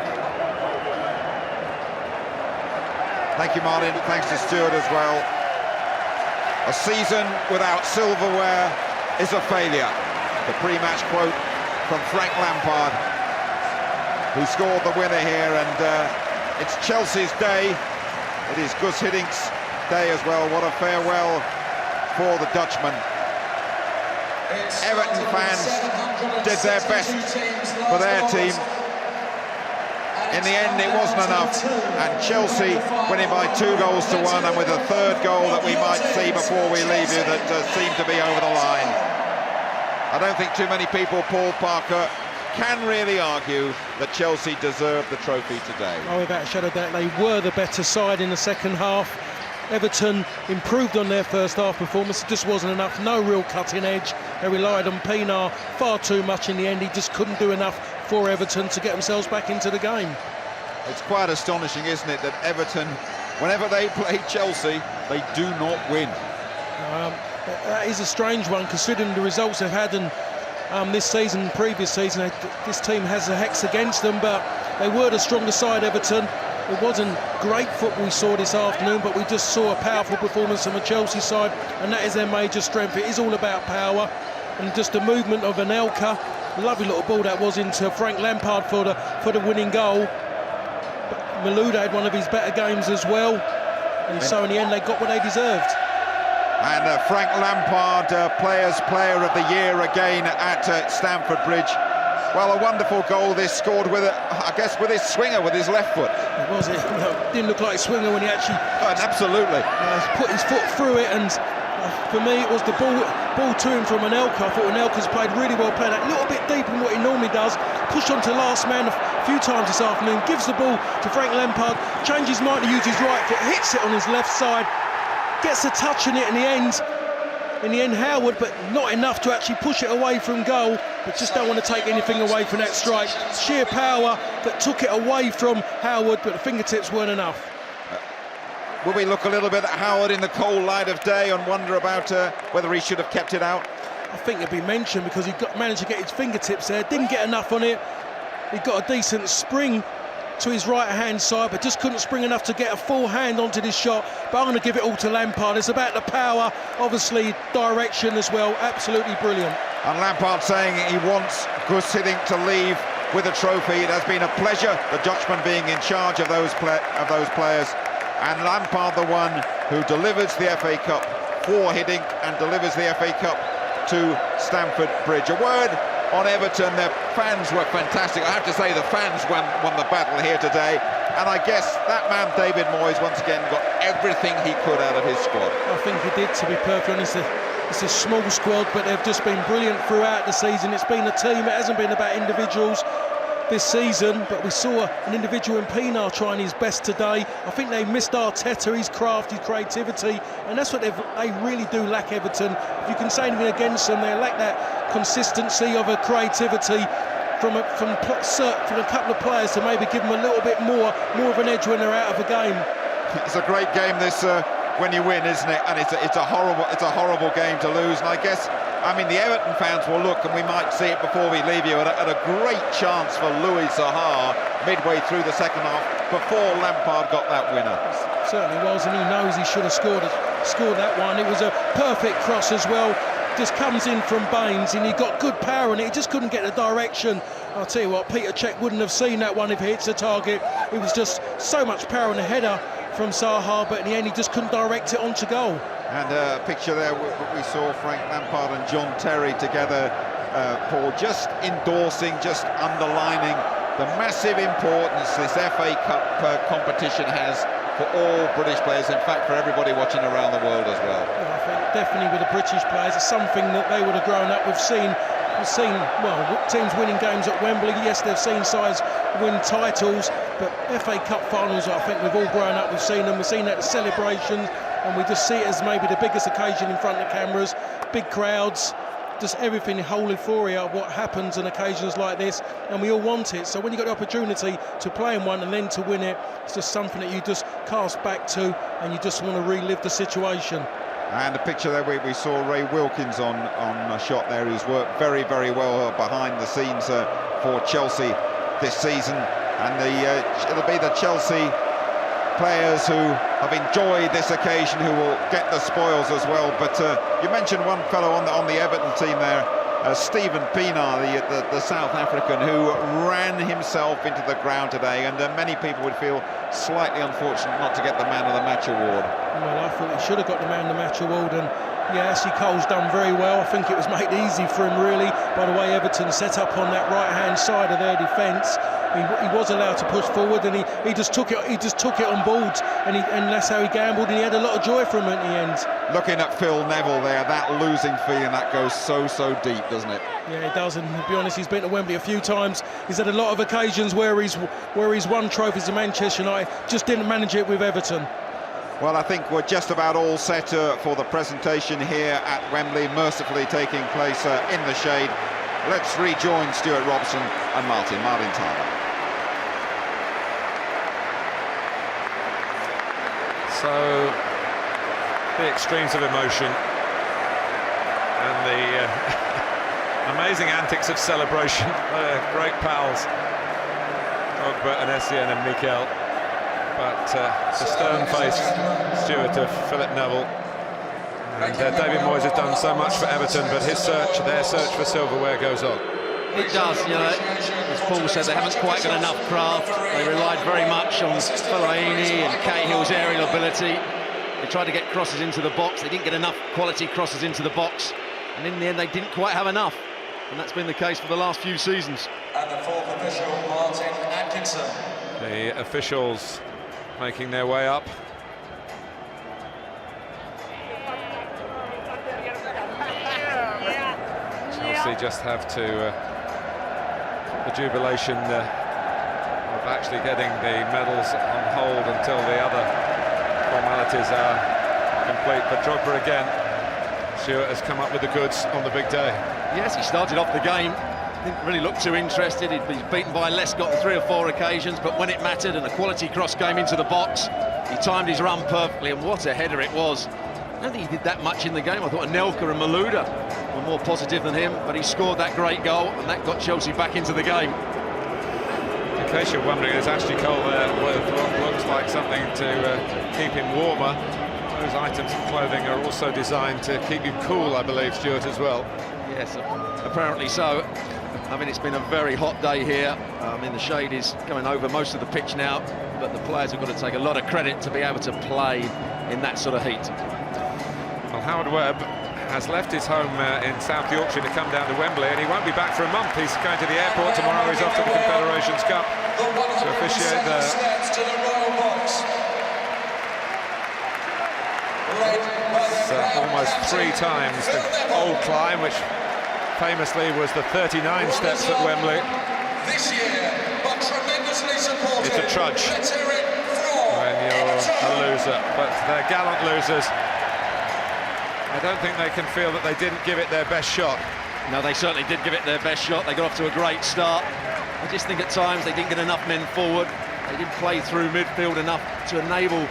[SPEAKER 5] Thank you, Martin. Thanks to Stuart as well. A season without silverware is a failure. The pre-match quote from Frank Lampard, who scored the winner here, and it's Chelsea's day. It is Guus Hiddink's day as well. What a farewell for the Dutchman. Everton fans did their best for their team. In the end, it wasn't enough, and Chelsea winning by 2-1, and with a third goal that we might see before we leave you that seemed to be over the line. I don't think too many people, Paul Parker, can really argue that Chelsea deserved the trophy today.
[SPEAKER 6] Oh, without a shadow of doubt, they were the better side in the second half. Everton improved on their first half performance. It just wasn't enough, no real cutting edge. They relied on Pienaar far too much in the end. He just couldn't do enough for Everton to get themselves back into the game.
[SPEAKER 5] It's quite astonishing, isn't it, that Everton, whenever they play Chelsea, they do not win.
[SPEAKER 6] That is a strange one, considering the results they've had and this season, previous season. This team has a hex against them, but they were the stronger side, Everton. It wasn't great football we saw this afternoon, but we just saw a powerful performance from the Chelsea side, and that is their major strength. It is all about power, and just the movement of Anelka. Lovely little ball that was into Frank Lampard for the winning goal. But Malouda had one of his better games as well, and so in the end they got what they deserved.
[SPEAKER 5] And Frank Lampard, Players' Player of the Year again at Stamford Bridge. Well, a wonderful goal this scored with, I guess, with his swinger, with his left foot.
[SPEAKER 6] It was it. Didn't look like a swinger when he actually
[SPEAKER 5] absolutely
[SPEAKER 6] put his foot through it, and for me it was the ball to him from Anelka. I thought Anelka's played really well, played a little bit deeper than what he normally does. Pushed onto last man a few times this afternoon, gives the ball to Frank Lampard, changes his mind to use his right foot, hits it on his left side, gets a touch in it in the end. In the end, Howard, but not enough to actually push it away from goal. But just don't want to take anything away from that strike. Sheer power that took it away from Howard, but the fingertips weren't enough.
[SPEAKER 5] Will we look a little bit at Howard in the cold light of day and wonder about whether he should have kept it out?
[SPEAKER 6] I think it'd be mentioned because he managed to get his fingertips there, didn't get enough on it. He got a decent spring to his right-hand side, but just couldn't spring enough to get a full hand onto this shot. But I'm going to give it all to Lampard. It's about the power, obviously direction as well. Absolutely brilliant.
[SPEAKER 5] And Lampard saying he wants Gus Hiddink to leave with a trophy. It has been a pleasure, the Dutchman being in charge of those players, and Lampard the one who delivers the FA Cup for Hiddink and delivers the FA Cup to Stamford Bridge. A word on Everton. Their fans were fantastic. I have to say the fans won the battle here today, and I guess that man David Moyes once again got everything he could out of his squad.
[SPEAKER 6] I think he did, to be perfectly honest. It's a small squad, but they've just been brilliant throughout the season. It's been a team, it hasn't been about individuals this season, but we saw an individual in Pienaar trying his best today. I think they missed Arteta, his craft, his creativity, and that's what they really do lack, Everton. If you can say anything against them, they lack that consistency of a creativity from a couple of players to maybe give them a little bit more of an edge when they're out of a game.
[SPEAKER 5] It's a great game this when you win, isn't it? And it's a horrible game to lose. And I guess, I mean, the Everton fans will look, and we might see it before we leave you, at a great chance for Louis Zaha midway through the second half before Lampard got that winner.
[SPEAKER 6] It certainly was, and he knows he should have scored that one. It was a perfect cross as well. Just comes in from Baines, and he got good power on it. He just couldn't get the direction. I'll tell you what, Peter Cech wouldn't have seen that one if he hits the target. It was just so much power on the header from Zaha, but in the end he just couldn't direct it onto goal.
[SPEAKER 5] And a picture there, we saw Frank Lampard and John Terry together, Paul, just endorsing, just underlining the massive importance this FA Cup competition has for all British players, in fact for everybody watching around the world as well.
[SPEAKER 6] Yeah, I think definitely with the British players, it's something that they would have grown up with seeing. We've seen, well, teams winning games at Wembley. Yes, they've seen sides win titles, but FA Cup finals, I think we've all grown up, we've seen them, we've seen that the celebrations, and we just see it as maybe the biggest occasion in front of cameras, big crowds, just everything, whole euphoria of what happens on occasions like this, and we all want it. So when you got the opportunity to play in one and then to win it, it's just something that you just cast back to, and you just want to relive the situation.
[SPEAKER 5] And a picture there we saw Ray Wilkins on a shot there, who's worked very, very well behind the scenes for Chelsea this season. And it'll be the Chelsea players who have enjoyed this occasion who will get the spoils as well. But you mentioned one fellow on the Everton team there, Stephen Pienaar, the South African, who ran himself into the ground today, and many people would feel slightly unfortunate not to get the Man of the Match award.
[SPEAKER 6] Well, I thought he should have got the Man of the Match award, and Yeah, Ashley Cole's done very well. I think it was made easy for him, really, by the way Everton set up on that right-hand side of their defence. He was allowed to push forward, and he just took it. He just took it on board, and that's how he gambled. And he had a lot of joy from it in the end.
[SPEAKER 5] Looking at Phil Neville there, that losing feeling that goes so deep, doesn't it?
[SPEAKER 6] Yeah, it does. And to be honest, he's been to Wembley a few times. He's had a lot of occasions where he's won trophies in Manchester United. Just didn't manage it with Everton.
[SPEAKER 5] Well, I think we're just about all set for the presentation here at Wembley, mercifully taking place in the shade. Let's rejoin Stuart Robson and Martin Tyler.
[SPEAKER 3] So, the extremes of emotion and the amazing antics of celebration. Great pals, Drogba and Essien and Mikel. But the stern-faced Stuart of Philip Neville. And David Moyes has done so much for Everton, but their search for silverware goes on.
[SPEAKER 2] It does, you know, as Paul said, they haven't quite got enough craft. They relied very much on Fellaini and Cahill's aerial ability. They tried to get crosses into the box. They didn't get enough quality crosses into the box. And in the end, they didn't quite have enough. And that's been the case for the last few seasons.
[SPEAKER 4] And the fourth official, Martin Atkinson.
[SPEAKER 3] The officials making their way up. Chelsea just have to the jubilation of actually getting the medals on hold until the other formalities are complete. But Drogba again, Stuart has come up with the goods on the big day.
[SPEAKER 2] Yes, he started off the game, didn't really look too interested. He'd been beaten by Lescott on 3 or 4 occasions, but when it mattered and a quality cross came into the box, he timed his run perfectly, and what a header it was. I don't think he did that much in the game. I thought Anelka and Malouda were more positive than him, but he scored that great goal, and that got Chelsea back into the game.
[SPEAKER 3] In case you're wondering, there's Ashley Cole there with what looks like something to keep him warmer. Those items of clothing are also designed to keep you cool, I believe, Stuart, as well.
[SPEAKER 2] Yes, apparently so. I mean, it's been a very hot day here. The shade is coming over most of the pitch now, but the players have got to take a lot of credit to be able to play in that sort of heat.
[SPEAKER 3] Well, Howard Webb has left his home in South Yorkshire to come down to Wembley, and he won't be back for a month. He's going to the airport tomorrow. He's off to the Confederations Cup to officiate there. It's almost 3 times the old climb, which famously was the 39 steps at Wembley.
[SPEAKER 4] This year, but tremendously supported.
[SPEAKER 3] It's a trudge when you're a loser, but they're gallant losers. I don't think they can feel that they didn't give it their best shot.
[SPEAKER 2] No, they certainly did give it their best shot. They got off to a great start. I just think at times they didn't get enough men forward. They didn't play through midfield enough to enable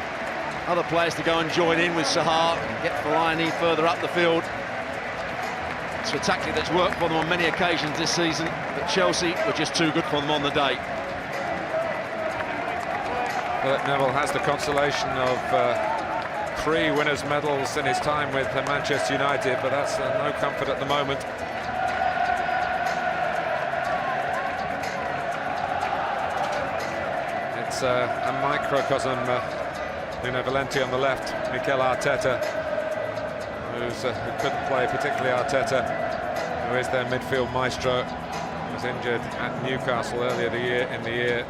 [SPEAKER 2] other players to go and join in with Sahar and get Fellaini further up the field. It's a tactic that's worked for them on many occasions this season, but Chelsea were just too good for them on the day.
[SPEAKER 3] Philip Neville has the consolation of 3 winners' medals in his time with Manchester United, but that's no comfort at the moment. It's a microcosm. Nuno Valente on the left, Mikel Arteta, who couldn't play, particularly Arteta, who is their midfield maestro, was injured at Newcastle earlier in the year.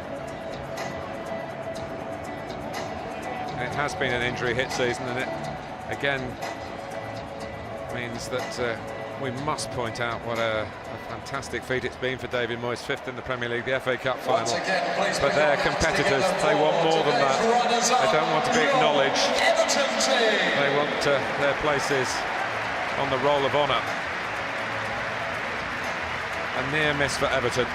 [SPEAKER 3] It has been an injury-hit season, and it again means that we must point out what a fantastic feat it's been for David Moyes, 5th in the Premier League, the FA Cup final. But their competitors, they want more than that. They don't want to be acknowledged. They want their places on the roll of honour. A near miss for Everton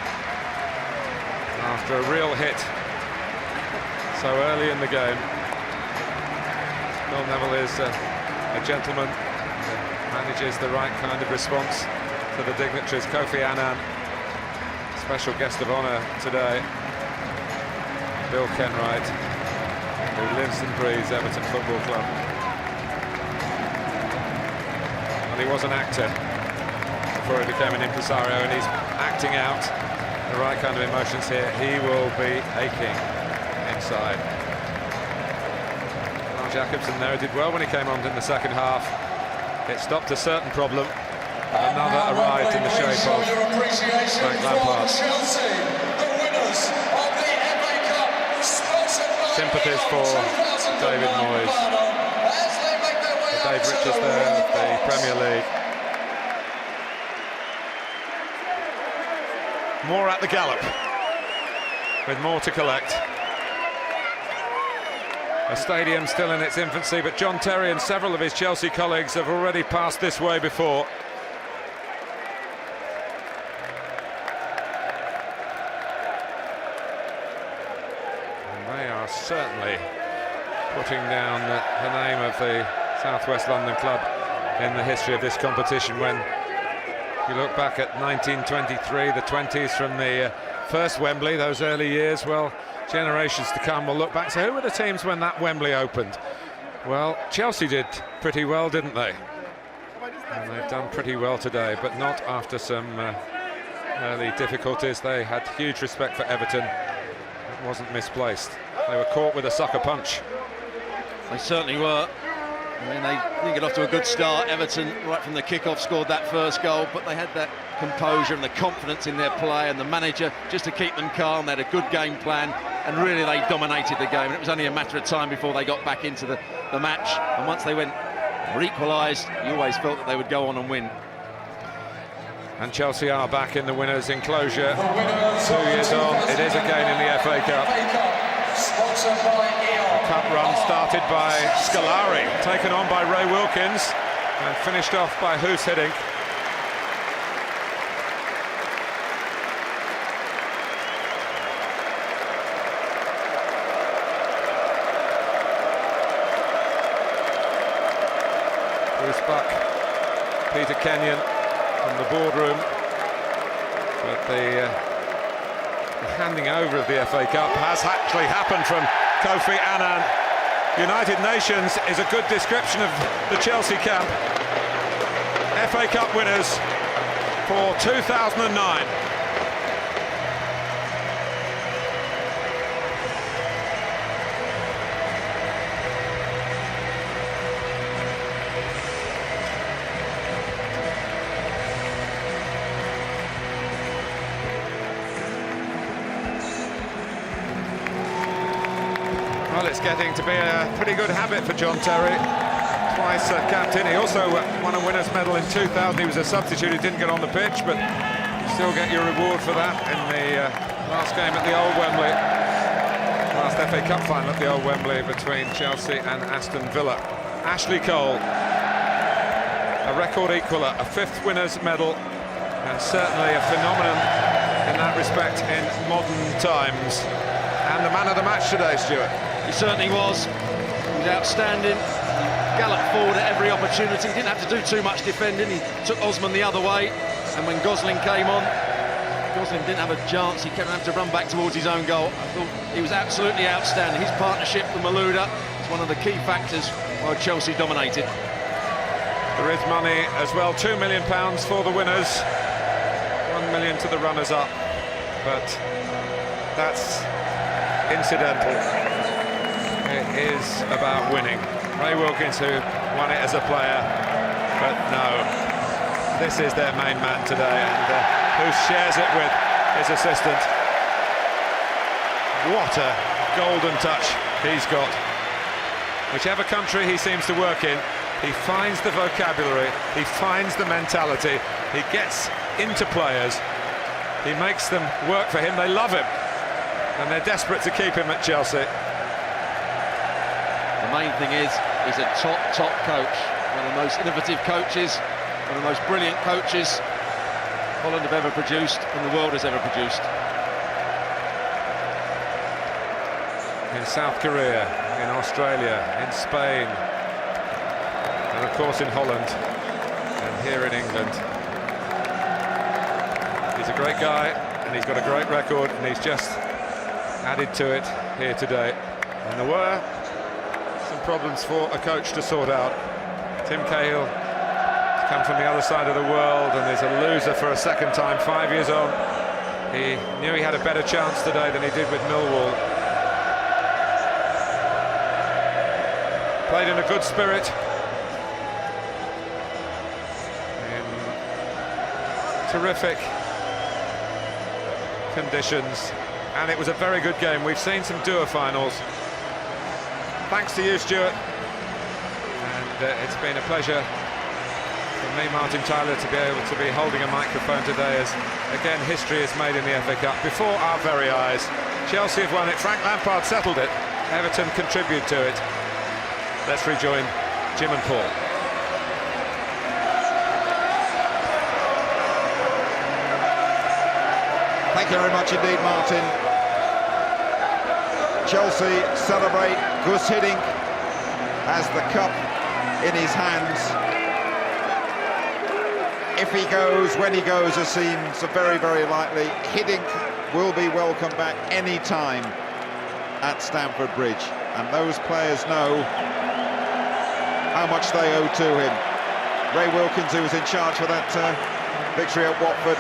[SPEAKER 3] after a real hit so early in the game. Phil Neville is a gentleman, manages the right kind of response to the dignitaries. Kofi Annan, special guest of honour today. Bill Kenwright, who lives and breathes Everton Football Club. And he was an actor before he became an impresario, and he's acting out the right kind of emotions here. He will be aching inside. Jacobson there did well when he came on in the second half. It stopped a certain problem, but another arrived in the shape of Frank Lampard. Sympathies for David Moyes. The Dave Richards there of the Premier League.
[SPEAKER 1] More at the gallop,
[SPEAKER 3] With more to collect. A stadium still in its infancy, but John Terry and several of his Chelsea colleagues have already passed this way before. And they are certainly putting down the name of the South West London club in the history of this competition. When you look back at 1923, the 20s from the first Wembley, those early years, well, generations to come will look back. So who were the teams when that Wembley opened? Well, Chelsea did pretty well, didn't they? And they've done pretty well today, but not after some early difficulties. They had huge respect for Everton. It wasn't misplaced. They were caught with a sucker punch.
[SPEAKER 2] They certainly were. I mean, they didn't get off to a good start. Everton, right from the kick-off, scored that first goal, but they had that composure and the confidence in their play, and the manager, just to keep them calm, they had a good game plan, and really they dominated the game. And it was only a matter of time before they got back into the match, and once they were equalised, you always felt that they would go on and win.
[SPEAKER 3] And Chelsea are back in the winners' enclosure. 2 years on, it is again in the FA Cup. The cup run started by Scolari, taken on by Ray Wilkins, and finished off by Hoos Hiddink. Bruce Buck, Peter Kenyon from the boardroom, but the handing over of the FA Cup
[SPEAKER 1] has actually happened from Kofi Annan. United Nations is a good description of the Chelsea camp. FA Cup winners for 2009.
[SPEAKER 3] Well, it's getting to be a pretty good habit for John Terry. Twice captain. He also won a winners' medal in 2000. He was a substitute. He didn't get on the pitch, but you still get your reward for that in the last game at the Old Wembley. Last FA Cup final at the Old Wembley between Chelsea and Aston Villa. Ashley Cole, a record equaler, a fifth winners' medal, and certainly a phenomenon in that respect in modern times. And the man of the match today, Stuart.
[SPEAKER 2] He certainly was. He was outstanding. He galloped forward at every opportunity. He didn't have to do too much defending. He took Osman the other way, and when Gosling came on, Gosling didn't have a chance. He kept having to run back towards his own goal. I thought he was absolutely outstanding. His partnership with Malouda is one of the key factors why Chelsea dominated.
[SPEAKER 3] There is money as well, £2 million for the winners, £1 million to the runners-up, but that's incidental. It is about winning. Ray Wilkins, who won it as a player, but no, this is their main man today, and who shares it with his assistant. What a golden touch he's got. Whichever country he seems to work in, he finds the vocabulary, he finds the mentality, he gets into players, he makes them work for him, they love him, and they're desperate to keep him at Chelsea.
[SPEAKER 2] The main thing is, he's a top coach, one of the most innovative coaches, one of the most brilliant coaches Holland have ever produced and the world has ever produced.
[SPEAKER 3] In South Korea, in Australia, in Spain, and of course in Holland, and here in England. He's a great guy, and he's got a great record, and he's just added to it here today. And there were some problems for a coach to sort out. Tim Cahill come from the other side of the world and is a loser for a second time, 5 years on. He knew he had a better chance today than he did with Millwall. Played in a good spirit. terrific conditions, and it was a very good game. We've seen some Dua finals. Thanks to you, Stuart, and it's been a pleasure for me, Martin Tyler, to be able to be holding a microphone today, as again history is made in the FA Cup before our very eyes. Chelsea have won it, Frank Lampard settled it, Everton contribute to it. Let's rejoin Jim and Paul.
[SPEAKER 5] Thank you very much indeed, Martin. Chelsea celebrate. Gus Hiddink has the cup in his hands. If he goes, when he goes, it seems very, very likely. Hiddink will be welcome back any time at Stamford Bridge, and those players know how much they owe to him. Ray Wilkins, who was in charge for that victory at Watford.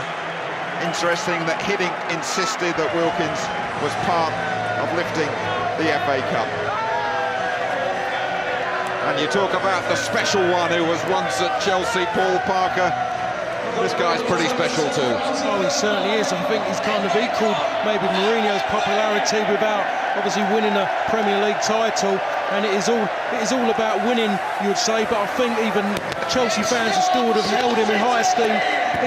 [SPEAKER 5] Interesting that Hiddink insisted that Wilkins was part of lifting the FA Cup. And you talk about the special one who was once at Chelsea, Paul Parker. This guy's pretty special too.
[SPEAKER 6] Oh, he certainly is. I think he's kind of equalled maybe Mourinho's popularity without obviously winning a Premier League title. And it is all about winning, you would say. But I think even Chelsea fans still would have held him in high esteem,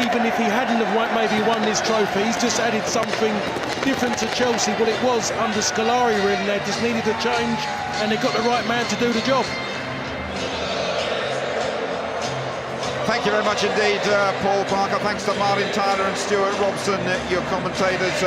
[SPEAKER 6] even if he hadn't have maybe won this trophy. He's just added something different to Chelsea. Well, it was under Scolari, really. They just needed a change, and they got the right man to do the job.
[SPEAKER 5] Thank you very much indeed, Paul Parker. Thanks to Martin Tyler and Stuart Robson, your commentators.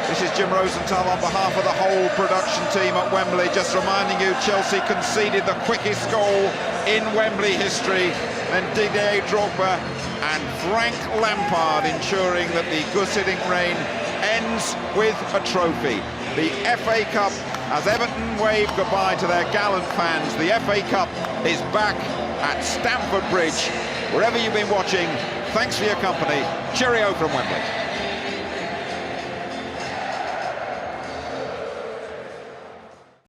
[SPEAKER 5] This is Jim Rosenthal on behalf of the whole production team at Wembley. Just reminding you, Chelsea conceded the quickest goal in Wembley history. Then Didier Drogba and Frank Lampard ensuring that the Gus Hiddink reign ends with a trophy. The FA Cup, as Everton wave goodbye to their gallant fans, the FA Cup is back at Stamford Bridge. Wherever you've been watching, thanks for your company. Cheerio from Wembley.